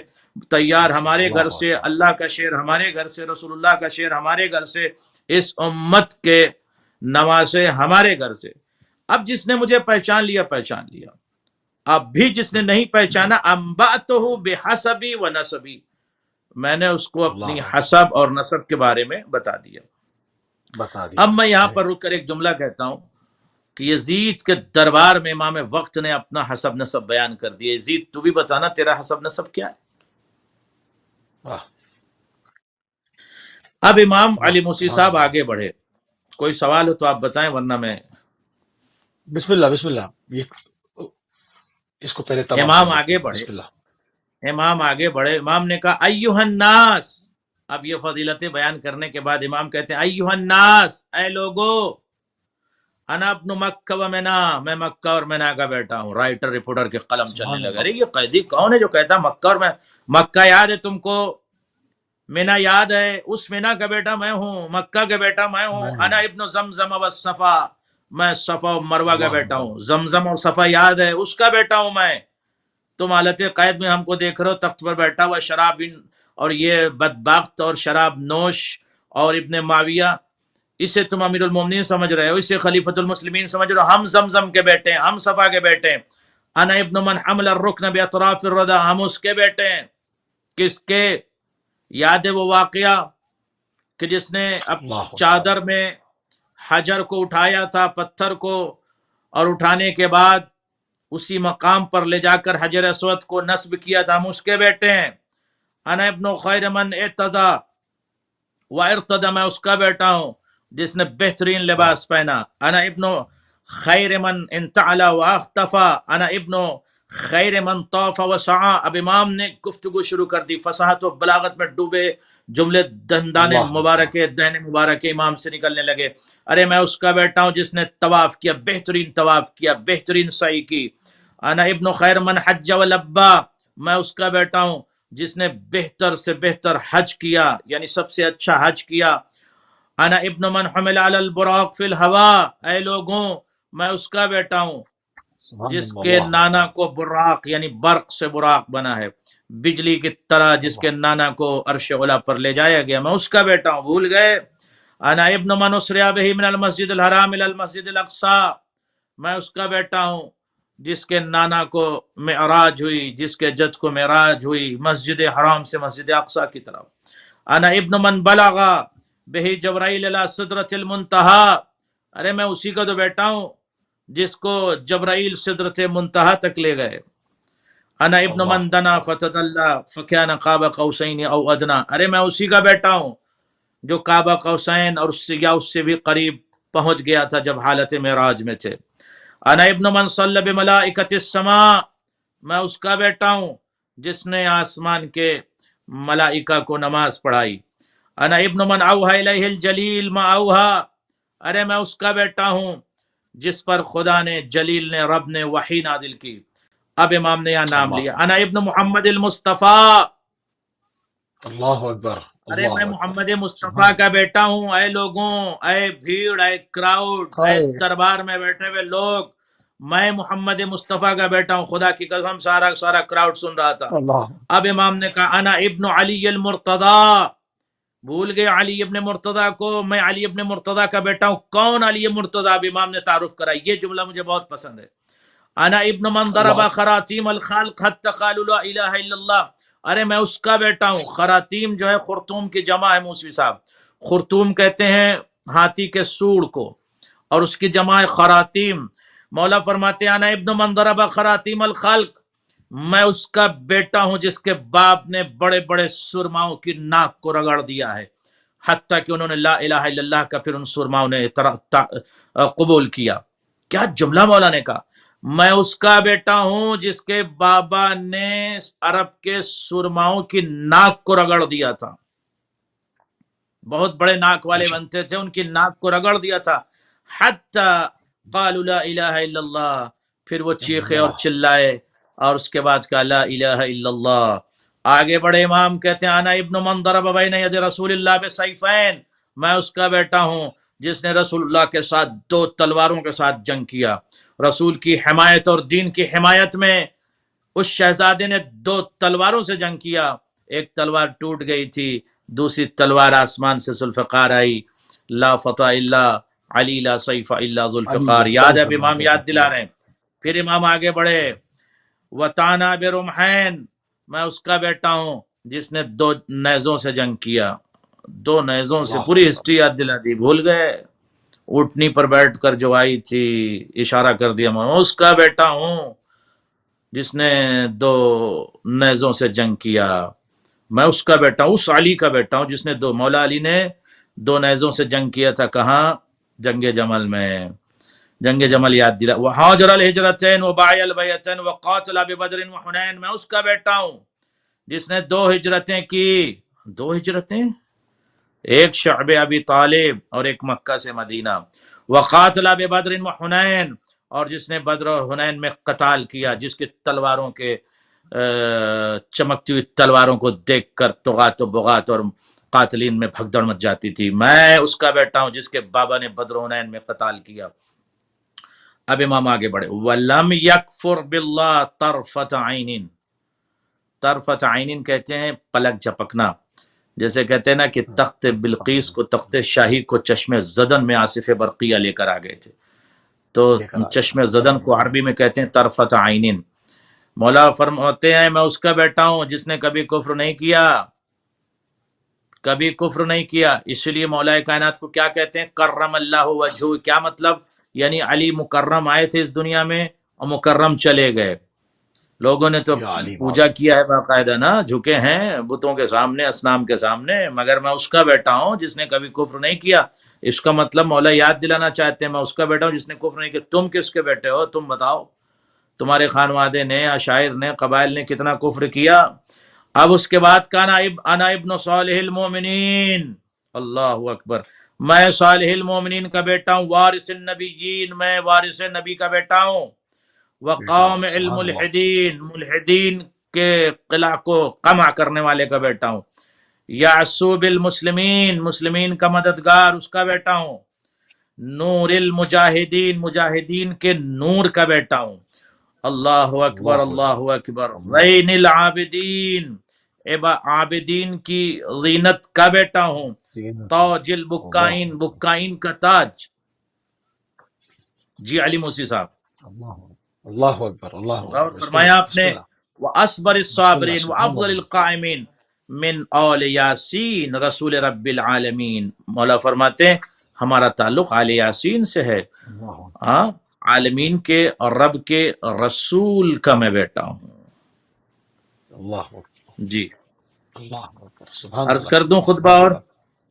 طیار ہمارے گھر
اللہ
سے،
اکبر،
اللہ کا شعر ہمارے گھر سے، رسول اللہ کا شعر ہمارے گھر سے، اس امت کے نواسے ہمارے گھر سے۔ اب جس نے مجھے پہچان لیا، اب بھی جس نے نہیں پہچانا، انبأتہ بحسبی و نسبی، میں نے اس کو اپنی
اللہ اکبر،
حسب اور نسب کے بارے میں بتا دیا۔
بتا
اب
دیا،
میں یہاں
صحیح،
پر رک کر ایک جملہ کہتا ہوں کہ یزید کے دربار میں امام وقت نے اپنا حسب نسب بیان کر دیا۔ یزید تو بھی بتانا تیرا حسب نسب کیا ہے؟
واہ،
اب امام
واہ،
علی موسی
سبحان
صاحب
اللہ،
آگے بڑھے، کوئی سوال ہو تو آپ بتائیں ورنہ میں۔
بسم اللہ، بسم اللہ، اس کو پہلے تمام کر
امام
لیتے
آگے
ہیں،
بڑھے،
بسم اللہ۔
امام نے کہا ایھا الناس۔ اب یہ فضیلتیں بیان کرنے کے بعد امام کہتے ہیں ایھا الناس، اے لوگو، انا ابن مکہ و منا، میں مکہ اور منا کا بیٹا ہوں۔ رائٹر رپورٹر کے قلم چلنے
سبحان
لگا،
اللہ،
ارے یہ قیدی کون ہے جو کہتا مکہ اور میں، مکہ یاد ہے تم کو، منا یاد ہے، اس منا کا بیٹا میں ہوں، مکہ کا بیٹا میں ہوں۔
میں ہوں،
انا ابن زمزم و صفا، میں صفا و مروہ کا
اللہ
بیٹا
اکبر،
ہوں۔ زمزم اور صفا یاد ہے، اس کا بیٹا ہوں میں۔ تم حالت قید میں ہم کو دیکھ رہے ہو تخت پر بیٹھا ہوا، شراب اور یہ بدبخت اور شراب نوش اور ابن معاویہ، اسے تم امیر المومنین سمجھ رہے ہو، اسے خلیفۃ المسلمین سمجھ رہے ہو۔ ہم زمزم کے بیٹے ہیں، ہم صفا کے بیٹے ہیں۔ انا ابن من حمل الرکن باطراف الردى، ہم اس کے بیٹے ہیں۔ کس کے؟ یاد ہے وہ واقعہ کہ جس نے اب
اللہ اکبر،
چادر میں حجر کو اٹھایا تھا، پتھر کو، اور اٹھانے کے بعد اسی مقام پر لے جا کر حجر اسود کو نصب کیا تھا، ہم اس کے بیٹے ہیں۔ انا ابن خیر من ارتدى و ارتدى، میں اس کا بیٹا ہوں جس نے بہترین
واہ،
لباس پہنا۔ انا ابن خیر من انتعلا و اختفا، انا ابن خیر من طاف و سعا۔ اب امام نے گفتگو شروع کر دی، فصاحت و بلاغت میں ڈوبے، جملے دندان
اللہ اکبر،
مبارک دہن مبارک امام سے نکلنے لگے۔ ارے میں اس کا بیٹا ہوں جس نے طواف کیا، بہترین طواف کیا، بہترین سعی کی۔ انا ابن خیر من حج و لبا، میں اس کا بیٹا ہوں جس نے بہتر سے بہتر حج کیا، یعنی سب سے اچھا حج کیا۔ انا ابن من حمل علی البراق فی الہوا، اے لوگوں، میں اس کا بیٹا ہوں
سبحان
جس
اللہ،
کے
اللہ
نانا
اکبر،
کو براق یعنی برق سے براق بنا ہے، بجلی کی طرح جس
اللہ،
کے نانا کو عرش علا پر لے جایا گیا، میں اس کا بیٹا ہوں، بھول گئے؟ انا ابن من اسریا بہ من المسجد الحرام الی المسجد الاقصی، میں اس کا بیٹا ہوں جس کے نانا کو معراج ہوئی، جس کے جد کو معراج ہوئی مسجد حرام سے مسجد اقصی کی طرف۔ انا ابن من بلغ بہ جبرائیل الی سدرۃ المنتہی، ارے میں اسی کا تو بیٹا ہوں جس کو جبرائیل سدرۃ منتہا تک لے گئے۔ انا ابن
اللہ
من دنا
اکبر،
فتدلی فکان قاب قوسین او ادنی، ارے میں اسی کا بیٹا ہوں جو کعبہ قوسین اور اس سے یا اس سے بھی قریب پہنچ گیا تھا جب حالت معراج میں تھے۔ انا ابن من صلی بملائکۃ السماء، میں اس کا بیٹا ہوں جس نے آسمان کے ملائکہ کو نماز پڑھائی۔ انا ابن من اوحى الیہ الجلیل ما اوحى، ارے میں اس کا بیٹا ہوں جس پر خدا نے، جلیل نے، رب نے وحی نازل کی۔ اب امام نے یہاں نام
اللہ
لیا، انا
اکبر،
ابن محمد المصطفیٰ،
اللہ اکبر،
ارے میں
اللہ اکبر،
محمد
سبحان
مصطفیٰ کا بیٹا ہوں۔ اے لوگوں، اے بھیڑ، اے کراؤڈ، اے
خیر،
دربار میں بیٹھے ہوئے لوگ، میں محمد مصطفیٰ کا بیٹا ہوں۔ خدا کی قسم سارا کراؤڈ سن رہا تھا۔
اللہ،
اب امام نے کہا انا ابن علی المرتضی، بھول گئے علی ابن مرتضی کو، میں علی ابن مرتضی کا بیٹا ہوں۔ کون علی مرتضی؟ اب امام نے تعارف کرا، یہ جملہ مجھے بہت پسند ہے۔ انا ابن من ضرب
اللہ،
خراتیم الخلق حتی قالوا لا الہ الا اللہ، ارے میں اس کا بیٹا ہوں۔ خراتیم جو ہے خرطوم کی جمع ہے موسوی صاحب، خرطوم کہتے ہیں ہاتھی کے سوڑ کو، اور اس کی جمع ہے خراتیم۔ مولا فرماتے ہیں انا ابن من ضرب خراتیم الخلق، میں اس کا بیٹا ہوں جس کے باپ نے بڑے بڑے سرماؤں کی ناک کو رگڑ دیا ہے، حتیٰ کہ انہوں نے لا الہ الا اللہ کا پھر ان سرماؤں نے قبول کیا۔ کیا جملہ مولا نے کہا، میں اس کا بیٹا ہوں جس کے بابا نے عرب کے سرماؤں کی ناک کو رگڑ دیا تھا، بہت بڑے ناک
بے
والے
شک،
بنتے تھے، ان کی ناک کو رگڑ دیا تھا۔ حتی قالوا لا الہ الا اللہ، پھر وہ چیخے اور
اللہ،
چلائے اور اس کے بعد کہا لا الہ الا اللہ۔ آگے بڑے امام کہتے ہیں انا ابن من ضرب بین ید رسول اللہ بسیفین، میں اس کا بیٹا ہوں جس نے رسول اللہ کے ساتھ 2 تلواروں کے ساتھ جنگ کیا، رسول کی حمایت اور دین کی حمایت میں اس شہزادے نے 2 تلواروں سے جنگ کیا، ایک تلوار ٹوٹ گئی تھی، دوسری تلوار آسمان سے ذوالفقار آئی، لا فتح الا علی لا سیف الا ذوالفقار، یاد ہے اب امام یاد دلا رہے ہیں۔ پھر امام آگے بڑھے، وطانا برمحین، میں اس کا بیٹا ہوں جس نے 2 نیزوں سے جنگ کیا، 2 نیزوں سے، پوری ہسٹری یاد دلا دی، بھول گئے؟ اٹھنی پر بیٹھ کر جو آئی تھی، اشارہ کر دیا، میں اس کا بیٹا ہوں جس نے 2 نیزوں سے جنگ کیا، میں اس کا بیٹا ہوں، اس علی کا بیٹا ہوں جس نے مولا علی نے 2 نیزوں سے جنگ کیا تھا، کہاں؟ جنگ جمل میں۔ جنگ جمل یاد دلا، وحاجر الہجرتین وباعی البیعتین وقاتل ببدر وحنین، میں اس کا بیٹا ہوں جس نے 2 ہجرتیں کی، 2 ہجرتیں، ایک شعب ابی طالب اور ایک مکہ سے مدینہ، وقاتل ببدر وحنین، اور جس نے بدر اور حنین میں قتال کیا، جس کے تلواروں کے چمکتی ہوئی تلواروں کو دیکھ کر طغات و بغات اور قاتلین میں بھگدڑ مچ جاتی تھی، میں اس کا بیٹا ہوں جس کے بابا نے بدر و حنین میں قتال کیا۔ اب امام آگے بڑھے، وَلَمْ يَكْفُرْ بِاللَّهِ طَرْفَةَ عَيْنٍ، طرفت عینٍ کہتے ہیں پلک جھپکنا، جیسے کہتے ہیں نا کہ تخت بلقیس کو، تخت شاہی کو چشم زدن میں آصف برقیہ لے کر آ گئے تھے، تو چشم زدن کو عربی میں کہتے ہیں طرفت عینٍ۔ مولا فرماتے ہیں میں اس کا بیٹا ہوں جس نے کبھی کفر نہیں کیا، کبھی کفر نہیں کیا، اس لیے مولا کائنات کو کیا کہتے ہیں؟ کرم اللہ وجہہ، کیا مطلب؟ یعنی علی مکرم آئے تھے اس دنیا میں اور مکرم چلے گئے، لوگوں نے تو پوجا کیا ہے باقاعدہ نا، جھکے ہیں بتوں کے سامنے، اصنام کے سامنے، مگر میں اس کا بیٹا ہوں جس نے کبھی کفر نہیں کیا۔ اس کا مطلب مولا یاد دلانا چاہتے ہیں میں اس کا بیٹا ہوں جس نے کفر نہیں کیا۔ تم کس کے بیٹے ہو؟ تم بتاؤ، تمہارے خانوادے نے، عشائر نے، قبائل نے کتنا کفر کیا۔ اب اس کے بعد کانا انا ابن صالح المومنین، اللہ اکبر، میں صالح المومنین کا بیٹا ہوں، وارث النبیین، میں وارث نبی کا بیٹا ہوں، وقام الملحدین، ملحدین کے قلعہ کو قمع کرنے والے کا بیٹا ہوں، یعصوب المسلمین، مسلمین کا مددگار اس کا بیٹا ہوں، نور المجاہدین، مجاہدین کے نور کا بیٹا ہوں، اللہ اکبر اللہ اکبر، زین العابدین، عابدین کی زینت کا بیٹا ہوں، تاج البکائین، بکائین کا تاج۔ جی علی موسی صاحب،
اللہ اکبر اللہ اکبر،
اور فرمایا آپ نے وَأَصْبَرِ الصَّابِرِينَ وَأَفْضَلِ الْقَائِمِينَ مِنْ آلِ یاسین رسول رب العالمین۔ مولا فرماتے ہیں ہمارا تعلق آل یاسین سے ہے، عالمین کے اور رب کے رسول کا میں بیٹا ہوں۔
اللہ
جی
اللہ اکبر، سبحان
عرض
اللہ،
کر دوں خطبہ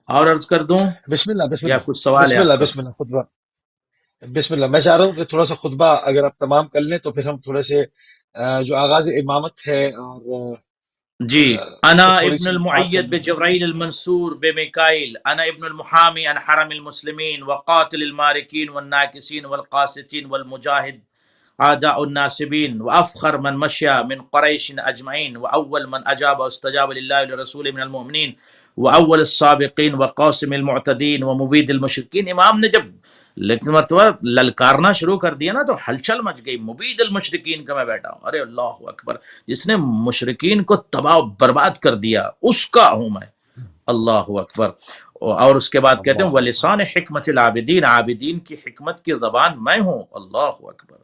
اور عرض کر دوں
بسم اللہ بسم
یا
اللہ
کچھ سوال ہے
بسم اللہ
آپ کا؟
بسم اللہ خطبہ، بسم اللہ۔ میں چاہ رہا ہوں کہ تھوڑا سا خطبہ اگر آپ تمام کر لیں تو پھر ہم تھوڑے سے جو آغاز امامت ہے اور
جی،
اس
انا
پہ تھوڑی
ابن
سی بات
المعید
کرنی ہے۔
بجبرائیل المنصور بمیکائیل، انا ابن المحامی عن حرم المسلمین وقاتل المارکین والناکسین والقاسطین والمجاہد اعداء الناصبین، وافخر من مشیا من قریش اجمعین، واول من اجاب واستجاب للہ ولرسول من المؤمنین، واول السابقین وقاسم المعتدین ومبید المشرکین۔ امام نے جب لیکن مرتبہ للکارنا شروع کر دیا نا تو ہلچل مچ گئی، مبید المشرکین کا میں بیٹا ہوں، ارے اللہ اکبر، جس نے مشرکین کو تباہ و برباد کر دیا اس کا ہوں میں، اللہ اکبر۔ اور اس کے بعد کہتے ہیں وَلِسَانِ حکمت العابدین، عابدین کی حکمت کی زبان میں ہوں، اللہ اکبر۔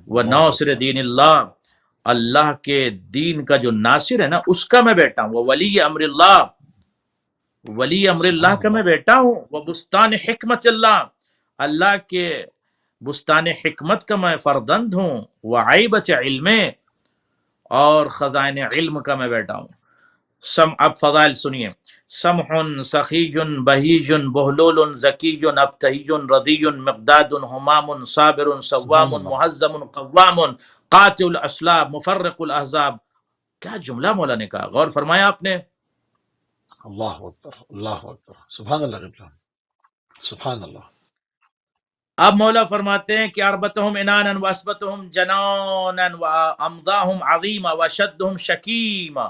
وَنَاصِرِ دین اللہ، اللہ کے دین کا جو ناصر ہے نا اس کا میں بیٹا ہوں، وَوَلِيَّ أَمْرِ اللہ، ولی امر اللہ کا میں بیٹا ہوں، وَبُسْتَانِ حکمت اللہ، اللہ کے بستان حکمت کا میں فرزند ہوں، وعیبت علم، اور خزائن علم کا میں بیٹا ہوں۔ اب فضائل سنیے، سمح سخی بہیج بہلول ذکی ابتہی رضی مقداد حمام صابر صوام مہذب قوام قاطع الاسلاب مفرق الاحزاب۔ کیا جملہ مولا نے کہا، غور فرمایا آپ نے؟
اللہ اکبر اللہ اکبر، سبحان اللہ قبلہ، سبحان اللہ۔
اب مولا فرماتے ہیں کہ اربتہم انانا واسبتہم جنانا وامضاہم عظیما وشدہم شکیما۔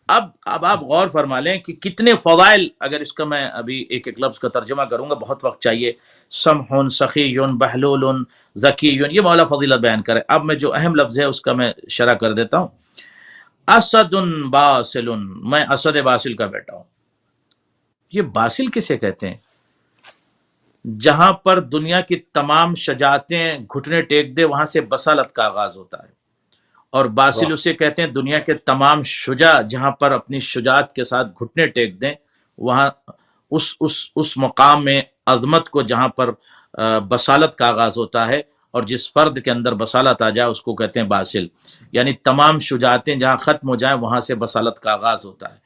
اب آپ غور فرما لیں کہ کتنے فضائل، اگر اس کا میں ابھی ایک ایک لفظ کا ترجمہ کروں گا بہت وقت چاہیے. سمح، سخی، بہلول، ذکی، یہ مولا فضیلت بیان کرے. اب میں جو اہم لفظ ہے اس کا میں شرح کر دیتا ہوں. اسد باسل، میں اسد باسل کا بیٹا ہوں. یہ باسل کسے کہتے ہیں؟ جہاں پر دنیا کی تمام شجاعتیں گھٹنے ٹیک دے وہاں سے بسالت کا آغاز ہوتا ہے. اور باسل
واہ،
اسے کہتے ہیں دنیا کے تمام شجاع جہاں پر اپنی شجاعت کے ساتھ گھٹنے ٹیک دیں، وہاں اس مقام میں عظمت کو جہاں پر بسالت کا آغاز ہوتا ہے، اور جس فرد کے اندر بسالت آ جائے اس کو کہتے ہیں باسل. یعنی تمام شجاعتیں جہاں ختم ہو جائیں وہاں سے بسالت کا آغاز ہوتا ہے،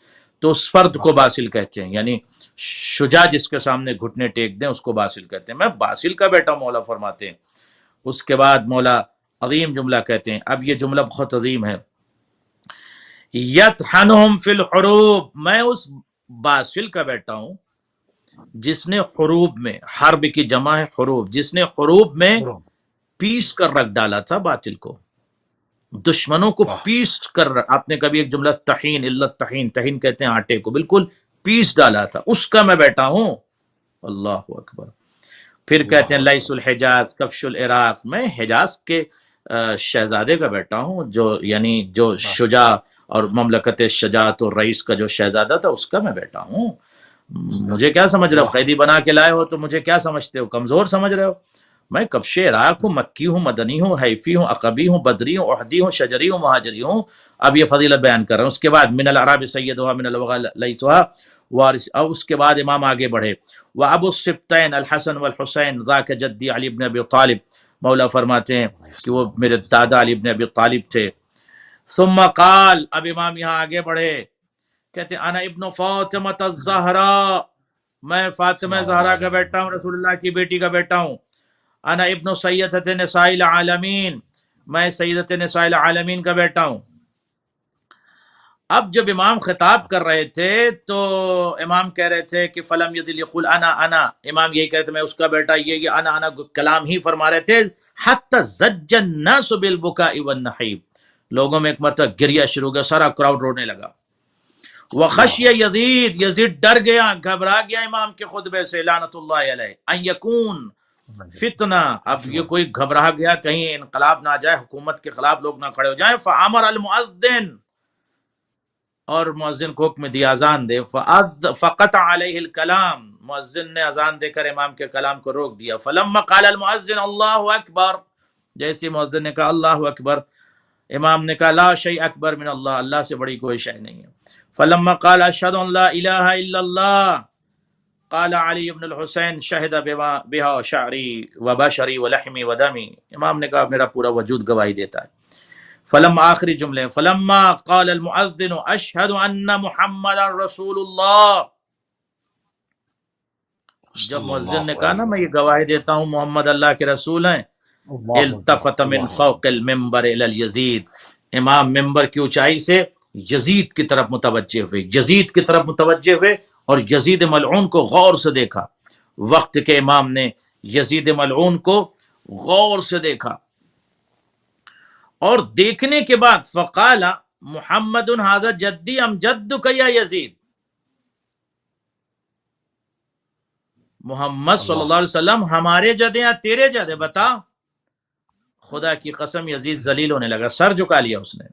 تو اس فرد کو
واہ،
باسل کہتے ہیں. یعنی شجاع جس کے سامنے گھٹنے ٹیک دیں اس کو باسل کہتے ہیں. میں باسل کا بیٹا مولا فرماتے ہیں. اس کے بعد مولا عظیم جملہ کہتے ہیں. اب یہ جملہ بہت عظیم ہے. یطحنہم فی الحروب، میں اس باسل کا بیٹا ہوں جس نے حروب میں، حرب کی جمع ہے حروب، جس نے حروب میں پیس کر رکھ ڈالا تھا باطل کو، دشمنوں کو
واہ،
پیس کر. آپ نے کبھی ایک جملہ تحین، علت تحین، تحین کہتے ہیں آٹے کو، بالکل پیس ڈالا تھا، اس کا میں بیٹا ہوں. اللہ اکبر. پھر کہتے ہیں
اللہ
لیس
اکبر،
الحجاز کفش العراق، میں حجاز کے شہزادے کا بیٹا ہوں، جو یعنی جو شجاع اور مملکت شجاعت اور رئیس کا جو شہزادہ تھا اس کا میں بیٹا ہوں. مجھے کیا سمجھ رہے ہو؟
واہ،
قیدی بنا کے لائے ہو تو مجھے کیا سمجھتے ہو؟ کمزور سمجھ رہے ہو؟ میں کبش عراق ہوں، مکی ہوں، مدنی ہوں، حیفی ہوں، عقبی ہوں، بدری ہوں، احدی ہوں، شجری ہوں، مہاجری ہوں. اب یہ فضیلت بیان کر رہا ہوں. اس کے بعد من العراب سیدها من الوغا لیسها وارث. اب اس کے بعد امام آگے بڑھے. وابو السبطین الحسن والحسین ذاک جدی علی بن ابی طالب، مولا فرماتے ہیں کہ وہ میرے دادا علی بن ابی طالب تھے. ثم قال، اب امام یہاں آگے بڑھے، کہتے ہیں انا ابن فاطمہ الزہرا، میں فاطمہ زہرا کا بیٹا ہوں، رسول اللہ کی بیٹی کا بیٹا ہوں. انا ابن سیدۃ نساء العالمین، میں سیدۃ نساء العالمین کا بیٹا ہوں. اب جب امام خطاب کر رہے تھے تو امام کہہ رہے تھے کہ فلم یدل یقول انا انا، امام یہی کہتے تھے میں اس کا بیٹا، یہ انا انا کلام ہی فرما رہے تھے. حتی زج الناس بالبکاء والنحیب، لوگوں میں ایک مرتبہ گریہ شروع ہو گیا، سارا کراؤڈ رونے لگا. وخشی یزید، یزید ڈر گیا، گھبرا گیا امام کے خطبے سے لعنت اللہ علیہ. ان یکون فتنہ، اب یہ کوئی گھبرا گیا کہیں انقلاب نہ آ جائے، حکومت کے خلاف لوگ نہ کھڑے ہو جائیں. فامر المؤذن، اور مؤذن کو حکم دیا اذان دے. فقطع علیہ الکلام، مؤذن نے اذان دے کر امام کے کلام کو روک دیا. فلما قال المؤذن اللہ اکبر، جیسے مؤذن نے کہا اللہ اکبر، امام نے کہا لا شیء اکبر من اللہ، اللہ سے بڑی کوئی شے نہیں ہے. فلما قال اشہد ان لا الہ الا اللہ، قال علی بن الحسین شہد بها شعری و بشری و لحمی و دمی، امام نے کہا میرا پورا وجود گواہی دیتا ہے. فلما، آخری جملے، فلما قال المؤذن اشہد ان محمد رسول اللہ، جب مؤذن نے کہا نا میں یہ گواہی دیتا ہوں محمد اللہ کے رسول ہیں، التفت من فوق المنبر الی الیزید، امام ممبر کی اونچائی سے یزید کی طرف متوجہ ہوئے، یزید کی طرف متوجہ ہوئے اور یزید ملعون کو غور سے دیکھا. وقت کے امام نے یزید ملعون کو غور سے دیکھا، اور دیکھنے کے بعد فقال محمد ھذا جدی ام جدک یا یزید، محمد صلی اللہ علیہ وسلم ہمارے جد ہیں یا تیرے جد ہیں، بتا. خدا کی قسم یزید ذلیل ہونے لگا، سر جھکا لیا اس نے،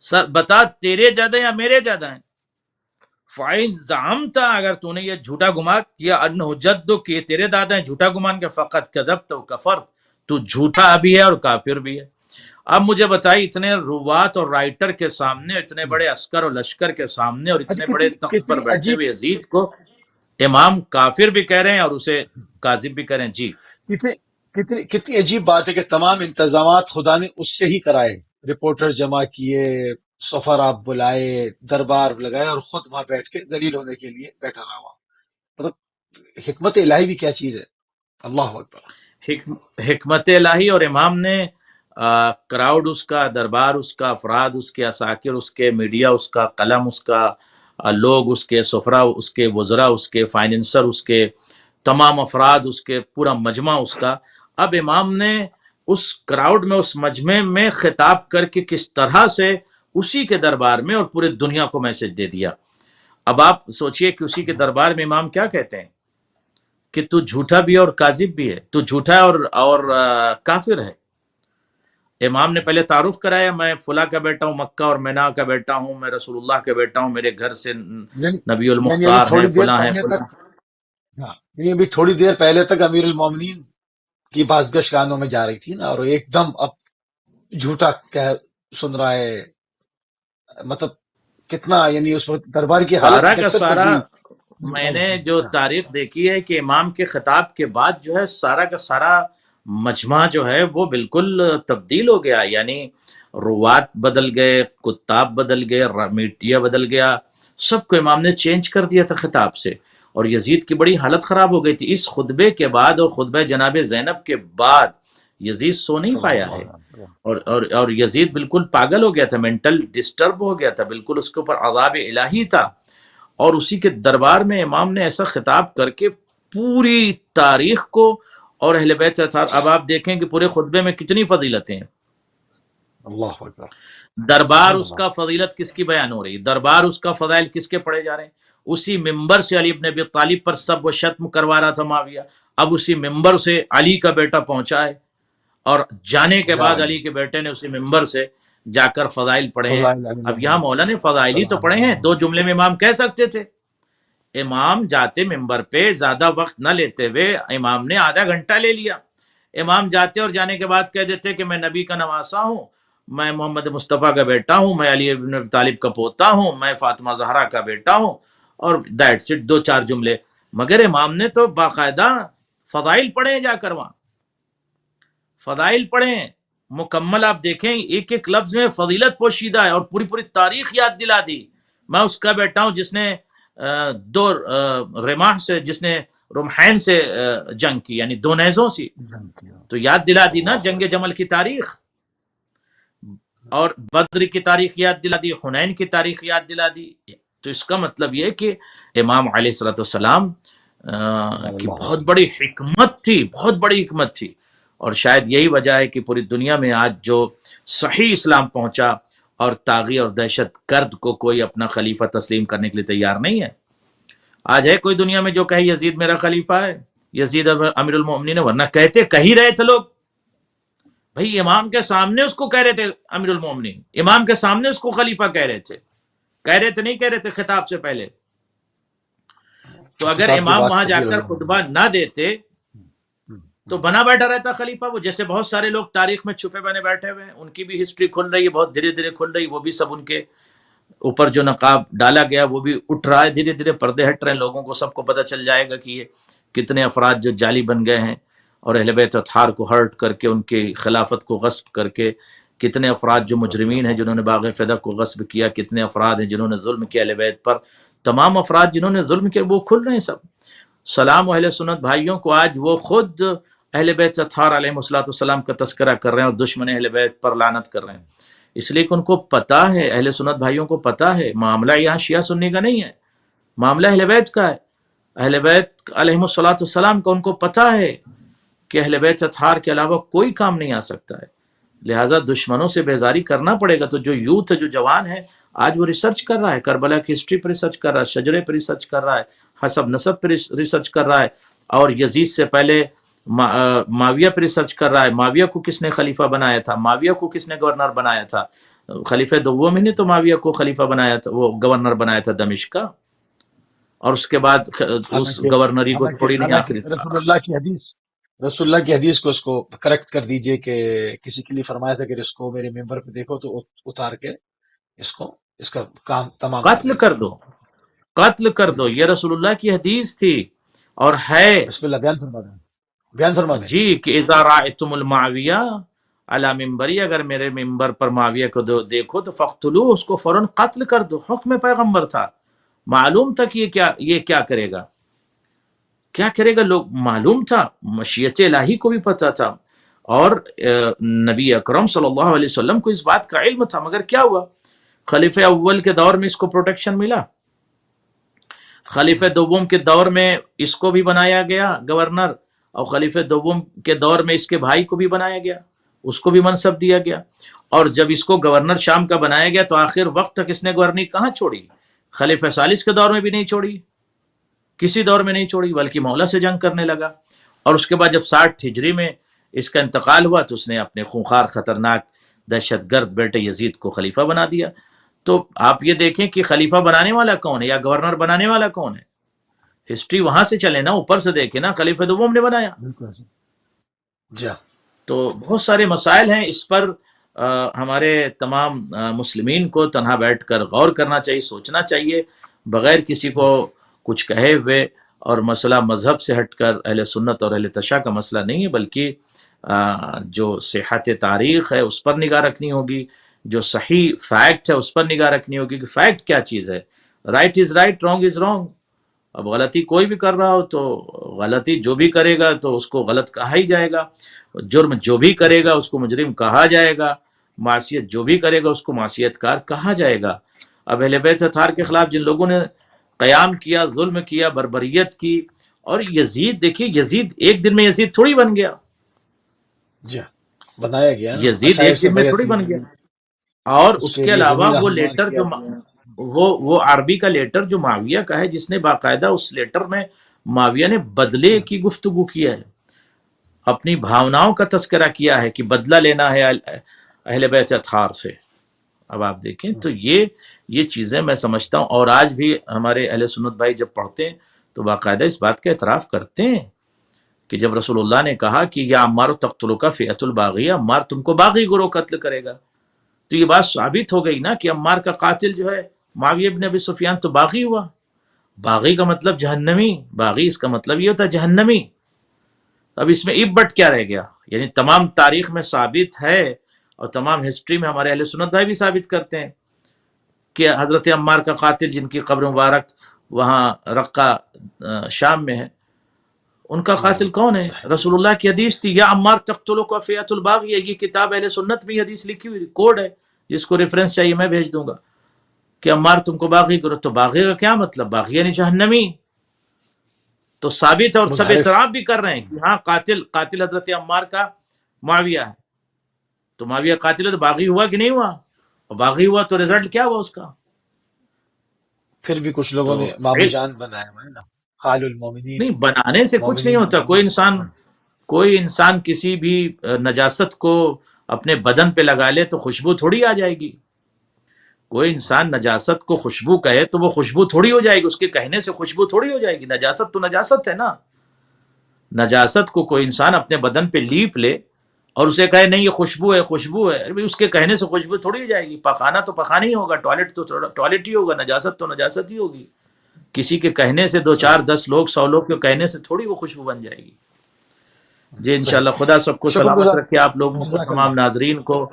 سر بتا تیرے جد ہیں یا میرے جد ہیں. فَإِن زَعَمْتَ، اگر تو نے یہ جھوٹا گمان کیا، انہ جدک، یہ تیرے دادا ہیں، جھوٹا گمان کیا، فقط کذبت و کفرت، تو جھوٹا بھی ہے اور کافر بھی ہے. اب مجھے بتائی اتنے روات اور رائٹر کے سامنے، اتنے بڑے عسکر اور لشکر کے سامنے، اور اتنے بڑے تخت پر بیٹھے ہوئے یزید کو امام کافر بھی کہہ رہے ہیں اور اسے کاذب بھی کہہ رہے ہیں. جی
کتنی عجیب بات ہے کہ تمام انتظامات خدا نے اس سے ہی کرائے، رپورٹر جمع کیے، سفراء بلائے، دربار لگائے، اور خود وہاں بیٹھ کے ذلیل ہونے کے لیے بیٹھا رہا ہوا. مطلب حکمت الہی بھی کیا چیز ہے. اللہ اکبر.
حکمت الہی، اور امام نے کراؤڈ اس کا، دربار اس کا، افراد اس کے، عساکر اس کے، میڈیا اس کا، قلم اس کا، لوگ اس کے، سفراء اس کے، وزراء اس کے، فائنینسر اس کے، تمام افراد اس کے، پورا مجمع اس کا. اب امام نے اس کراؤڈ میں، اس مجمع میں خطاب کر کے کس طرح سے اسی کے دربار میں اور پورے دنیا کو میسج دے دیا۔ اب آپ سوچئے کہ اسی کے دربار میں امام کیا کہتے ہیں کہ تو جھوٹا بھی ہے اور کاذب بھی ہے، تو جھوٹا ہے اور کافر ہے۔ امام نے پہلے تعارف کرایا، میں فلاں کا بیٹا ہوں، مکہ اور مینا کا بیٹا ہوں، میں رسول اللہ کا بیٹا ہوں، میرے گھر سے نبی
یعنی ابھی
المختار ہیں،
تھوڑی دیر
فلاں ہیں
پہلے
فلاں۔
تک، ہاں یعنی ابھی تھوڑی دیر پہلے تک امیر المومنین کی بازگشت گانوں میں جا رہی تھی نا، اور ایک دم اب جھوٹا سن رہا ہے، مطلب کتنا، یعنی اس وقت دربار کی حالت
سارا کا
جکسر کر
سارا
دی
میں
جھوٹائی
نے
نے۔
جو
ہاں
تاریخ دیکھی ہے کہ امام کے خطاب کے بعد جو ہے سارا کا سارا مجمع جو ہے وہ بالکل تبدیل ہو گیا، یعنی روات بدل گئے، کتاب بدل گئے، میڈیا بدل گیا، سب کو امام نے چینج کر دیا تھا خطاب سے، اور یزید کی بڑی حالت خراب ہو گئی تھی اس خطبے کے بعد، اور خطبہ جناب زینب کے بعد یزید سو نہیں
صلی
پایا
اللہ
ہے،
علیہ وسلم۔
اور یزید بالکل پاگل ہو گیا تھا، مینٹل ڈسٹرب ہو گیا تھا، بالکل اس کے اوپر عذاب الہی تھا، اور اسی کے دربار میں امام نے ایسا خطاب کر کے پوری تاریخ کو اور اہل بیت اطہار، اب آپ دیکھیں کہ پورے خطبے میں کتنی فضیلتیں ہیں،
اللہ اکبر،
دربار
سبحان
اس
اللہ۔
کا فضیلت کس کی بیان ہو رہی ہے، دربار اس کا فضائل کس کے پڑھے جا رہے ہیں، اسی ممبر سے علی ابن ابی طالب پر سب و شتم کروا رہا تھا معاویہ، اب اسی ممبر سے علی کا بیٹا پہنچا ہے، اور جانے کے
یا
بعد
علی،
علی کے بیٹے نے اسی ممبر سے جا کر فضائل پڑھے ہیں۔
فضائل امیر
اب یہاں
المومنین،
مولا نے فضائل ہی تو
سبحان
پڑھے ہیں،
اللہ۔
2 جملے میں امام کہہ سکتے تھے، امام جاتے ممبر پہ زیادہ وقت نہ لیتے ہوئے امام نے آدھا گھنٹہ لے لیا، امام جاتے اور جانے کے بعد کہہ دیتے کہ میں نبی کا نواسا ہوں، میں محمد مصطفیٰ کا بیٹا ہوں، میں علی بن ابی طالب کا پوتا ہوں، میں فاطمہ زہرا کا بیٹا ہوں، اور دیٹس اٹ، 2-4 جملے، مگر امام نے تو باقاعدہ فضائل پڑھے، جا کر وہاں فضائل پڑھیں مکمل، آپ دیکھیں ایک ایک لفظ میں فضیلت پوشیدہ ہے، اور پوری پوری تاریخ یاد دلا دی، میں اس کا بیٹا ہوں جس نے 2 رماح سے، جس نے رمحین سے جنگ کی، یعنی 2 نیزوں سے،
جنگ کیا،
تو یاد دلا دی نا
اللہ
جنگ
اکبر۔
جمل کی تاریخ، اور بدر کی تاریخ یاد دلا دی، حنین کی تاریخ یاد دلا دی، تو اس کا مطلب یہ کہ امام علیہ الصلوۃ والسلام
صلی
کی
اللہ علیہ
بہت
وسلم۔
بڑی حکمت تھی، بہت بڑی حکمت تھی، اور شاید یہی وجہ ہے کہ پوری دنیا میں آج جو صحیح اسلام پہنچا، اور طاغی اور دہشت گرد کو کوئی اپنا خلیفہ تسلیم کرنے کے لیے تیار نہیں ہے۔ آج ہے کوئی دنیا میں جو کہے یزید میرا خلیفہ ہے، یزید امیر المومنین ہے، ورنہ کہہ ہی رہے تھے لوگ، بھائی امام کے سامنے اس کو کہہ رہے تھے امیر المومنین، امام کے سامنے اس کو خلیفہ نہیں کہہ رہے تھے خطاب سے پہلے، تو اگر
خطاب کی
امام
بات
وہاں جا
کہی
کر
علماء
خطبہ نہ دیتے
نے۔
تو بنا بیٹھا رہتا خلیفہ، وہ جیسے بہت سارے لوگ تاریخ میں چھپے بنے بیٹھے ہوئے ہیں، ان کی بھی ہسٹری کھل رہی ہے، بہت دھیرے دھیرے کھل رہی ہے، وہ بھی سب ان کے اوپر جو نقاب ڈالا گیا وہ بھی اٹھ رہا ہے، دھیرے دھیرے پردے ہٹ رہے ہیں، لوگوں کو سب کو پتہ چل جائے گا کہ یہ کتنے افراد جو جعلی بن گئے ہیں، اور اہل بیت اطہار کو ہرٹ کر کے، ان کی خلافت کو غصب کر کے، کتنے افراد جو مجرمین ہیں جنہوں نے باغ فدق کو غصب کیا، کتنے افراد ہیں جنہوں نے ظلم کیا اہل بیت پر، تمام افراد جنہوں نے ظلم کیا وہ کھل رہے ہیں سب۔ سلام اہل سنت بھائیوں کو، آج وہ خود اہل بیت اطہار علیہ السلام کا تذکرہ کر رہے ہیں، اور دشمن اہل بیت پر لعنت کر رہے ہیں، اس لیے کہ ان کو پتا ہے، اہل سنت بھائیوں کو پتا ہے معاملہ یہاں شیعہ سنی کا نہیں ہے، معاملہ اہل بیت کا ہے، اہل بیت علیہ السلام کا، ان کو پتا ہے کہ اہل بیت اطہار کے علاوہ کوئی کام نہیں آ سکتا ہے، لہٰذا دشمنوں سے بیزاری کرنا پڑے گا۔ تو جو یوتھ ہے، جو جوان ہے، آج وہ ریسرچ کر رہا ہے، کربلا کی ہسٹری پر ریسرچ کر رہا ہے، شجرے پر ریسرچ کر رہا ہے، حسب نسب پر ریسرچ کر رہا ہے، اور یزید سے پہلے معاویہ پر ریسرچ کر رہا ہے، معاویہ کو کس نے خلیفہ بنایا تھا، معاویہ کو کس نے گورنر بنایا تھا، خلیفہ دوم نے تو معاویہ کو خلیفہ بنایا تھا، وہ گورنر بنایا تھا دمشق کا، اور اس کے بعد اس
حالانکہ
گورنری کو
حالانکہ
چھوڑی نہیں
حالانکہ
آخری۔
رسول اللہ کی حدیث کو اس کو کریکٹ کر دیجئے کہ کسی کے لیے فرمایا تھا کہ اس کو میرے ممبر پہ دیکھو تو اتار کے اس کا کام تمام کر
قتل
دیں۔
کر دو، قتل کر دو، یہ رسول اللہ کی حدیث تھی، اور ہے
بسم اللہ، بیان فرما دیں، بیان فرما دیں۔
جی کہ اذا رأیتم المعاویہ علی ممبری، اگر میرے ممبر پر معاویہ کو دیکھو تو فقتلو، اس کو فوراً قتل کر دو، حکم پیغمبر تھا، معلوم تھا کہ یہ کیا کرے گا، کیا کرے گا، لوگ معلوم تھا، مشیت الہی کو بھی پتہ تھا، اور نبی اکرم صلی اللہ علیہ وسلم کو اس بات کا علم تھا، مگر کیا ہوا، خلیفہ اول کے دور میں اس کو پروٹیکشن ملا، خلیفہ دوم کے دور میں اس کو بھی بنایا گیا گورنر، اور خلیفہ دوم کے دور میں اس کے بھائی کو بھی بنایا گیا، اس کو بھی منصب دیا گیا. اور جب اس کو گورنر شام کا بنایا گیا تو آخر وقت تک اس نے گورنری کہاں چھوڑی؟ خلیفہ ثالث کے دور میں بھی نہیں چھوڑی، کسی دور میں نہیں چھوڑی، بلکہ مولا سے جنگ کرنے لگا. اور اس کے بعد جب 60 ہجری میں اس کا انتقال ہوا تو اس نے اپنے خونخوار خطرناک دہشت گرد بیٹے یزید کو خلیفہ بنا دیا. تو آپ یہ دیکھیں کہ خلیفہ بنانے والا کون ہے یا گورنر بنانے والا کون ہے؟ ہسٹری وہاں سے چلے نا، اوپر سے دیکھیں نا، خلیفہ دوم نے بنایا.
بالکل جی.
تو بہت سارے مسائل ہیں، اس پر ہمارے تمام مسلمین کو تنہا بیٹھ کر غور کرنا چاہیے، سوچنا چاہیے، بغیر کسی کو کچھ کہے ہوئے. اور مسئلہ مذہب سے ہٹ کر اہل سنت اور اہل تشیع کا مسئلہ نہیں ہے، بلکہ جو صحت تاریخ ہے اس پر نگاہ رکھنی ہوگی، جو صحیح فیکٹ ہے اس پر نگاہ رکھنی ہوگی کہ فیکٹ کیا چیز ہے. Right is right, wrong is wrong. اب غلطی کوئی بھی کر رہا ہو تو غلطی جو بھی کرے گا تو اس کو غلط کہا ہی جائے گا، جرم جو بھی کرے گا اس کو مجرم کہا جائے گا، معصیت جو بھی کرے گا اس کو معصیت کار کہا جائے گا. اب اہل بیت اطہار کے خلاف جن لوگوں نے قیام کیا، ظلم کیا، بربریت کی، اور یزید دیکھیے، یزید ایک دن میں یزید تھوڑی بن گیا،
جی بنایا گیا نا،
یزید
اشائر
ایک
سے
دن میں
بیعت
تھوڑی
لی
بن گیا.
گئی،
اور
اس
اس
کے
کے
لیے
علاوہ
زمینہ
وہ
ہموار
لیٹر
کیا
جو
گیا.
وہ عربی کا لیٹر جو معاویہ کا ہے، جس نے باقاعدہ اس لیٹر میں معاویہ نے بدلے کی گفتگو کیا ہے، اپنی بھاوناؤں کا تذکرہ کیا ہے کہ بدلہ لینا ہے اہل بیت اطہار سے. اب آپ دیکھیں تو یہ چیزیں میں سمجھتا ہوں، اور آج بھی ہمارے اہل سنت بھائی جب پڑھتے ہیں تو باقاعدہ اس بات کا اعتراف کرتے ہیں کہ جب رسول اللہ نے کہا کہ یا عمار تقتلک فئۃ الباغیہ، عمار تم کو باغی گروہ قتل کرے گا، تو یہ بات ثابت ہو گئی نا کہ عمار کا قاتل جو ہے معاویہ بن ابی سفیان تو باغی ہوا. باغی کا مطلب جہنمی، باغی اس کا مطلب یہ ہوتا ہے جہنمی. اب اس میں اب بٹ کیا رہ گیا؟ یعنی تمام تاریخ میں ثابت ہے اور تمام ہسٹری میں ہمارے اہل سنت بھائی بھی ثابت کرتے ہیں کہ حضرت عمار کا قاتل، جن کی قبر مبارک وہاں رقہ شام میں ہے، ان کا قاتل کون ہے؟
صحیح.
رسول اللہ کی حدیث تھی یا عمار تقتلک فئۃ الباغیہ. یہ کتاب اہل سنت میں حدیث لکھی ہوئی کوڈ ہے، جس کو ریفرنس چاہیے میں بھیج دوں گا کہ عمار تم کو باغی کرو. تو باغی کا کیا مطلب؟ باغی یعنی جہنمی. تو ثابت ہے، اور سب
منحرف.
اعتراف بھی کر رہے ہیں کہ ہاں قاتل حضرت عمار کا معاویہ ہے. تو معاویہ قاتل ہے تو باغی ہوا کہ نہیں ہوا؟ اور باغی ہوا تو رزلٹ کیا ہوا اس کا؟
پھر بھی کچھ لوگوں
تو
نے مامو جان بنایا ہوا ہے نا، خال المومنین،
نہیں، بنانے سے کچھ نہیں
مومنین
ہوتا. کوئی انسان کسی بھی نجاست کو اپنے بدن پہ لگا لے تو خوشبو تھوڑی آ جائے گی. کوئی انسان نجاست کو خوشبو کہے تو وہ خوشبو تھوڑی ہو جائے گی، اس کے کہنے سے خوشبو تھوڑی ہو جائے گی. نجاست تو نجاست ہے نا. نجاست کو کوئی انسان اپنے بدن پہ لیپ لے اور اسے کہے نہیں یہ خوشبو ہے، خوشبو ہے، اس کے کہنے سے خوشبو تھوڑی ہو جائے گی. پخانہ تو پخانہ ہی ہوگا، ٹوائلٹ تو ٹوائلٹ ہی ہوگا، نجاست تو نجاست ہی ہوگی. کسی کے کہنے سے 2 4
صحیح.
10 لوگ 100 لوگ کے کہنے سے تھوڑی وہ خوشبو بن جائے گی. جی انشاءاللہ
بہتر.
خدا سب کو
شکر
سلامت
گزار.
رکھے، آپ لوگوں کو،
جزاک اللہ.
تمام ناظرین کو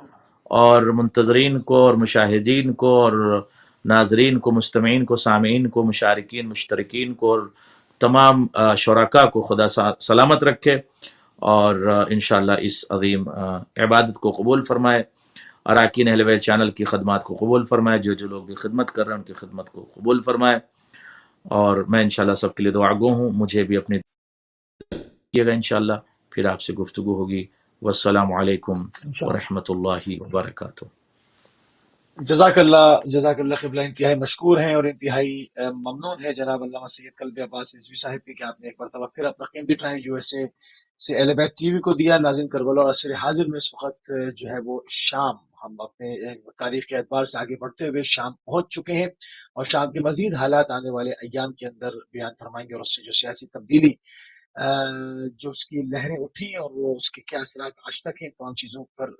اور منتظرین کو اور مشاہدین کو اور ناظرین کو، مستمعین کو، سامعین کو، مشارکین، مشترکین کو، اور تمام شرکاء کو خدا سلامت رکھے، اور انشاءاللہ اس عظیم عبادت کو قبول فرمائے. اراکین اہل بیت چینل کی خدمات کو قبول فرمائے، جو لوگ بھی خدمت کر رہے ہیں ان کی خدمت کو قبول فرمائے. اور میں انشاءاللہ سب کے لیے دعا گو ہوں. مجھے بھی اپنی کیے گا انشاءاللہ، پھر آپ سے گفتگو ہوگی. والسلام علیکم
انشاءاللہ.
ورحمۃ اللہ وبرکاتہ.
جزاک اللہ قبلہ. انتہائی مشکور ہیں اور انتہائی ممنون ہے جناب علامہ سید قلبی عباس رضوی صاحب کی کہ آپ نے ایک مرتبہ پھر اپنا قیمتی ٹائم یو ایس اے سے اہل بیت ٹی وی کو دیا. ناظرین، کربلا اور عصر حاضر میں اس وقت جو ہے وہ شام، ہم اپنے تاریخ کے اعتبار سے آگے بڑھتے ہوئے شام پہنچ چکے ہیں، اور شام کے مزید حالات آنے والے ایام کے اندر بیان فرمائیں گے، اور اس سے جو سیاسی تبدیلی جو اس کی لہریں اٹھی اور وہ اس کے کیا اثرات آج تک ہیں، تمام چیزوں پر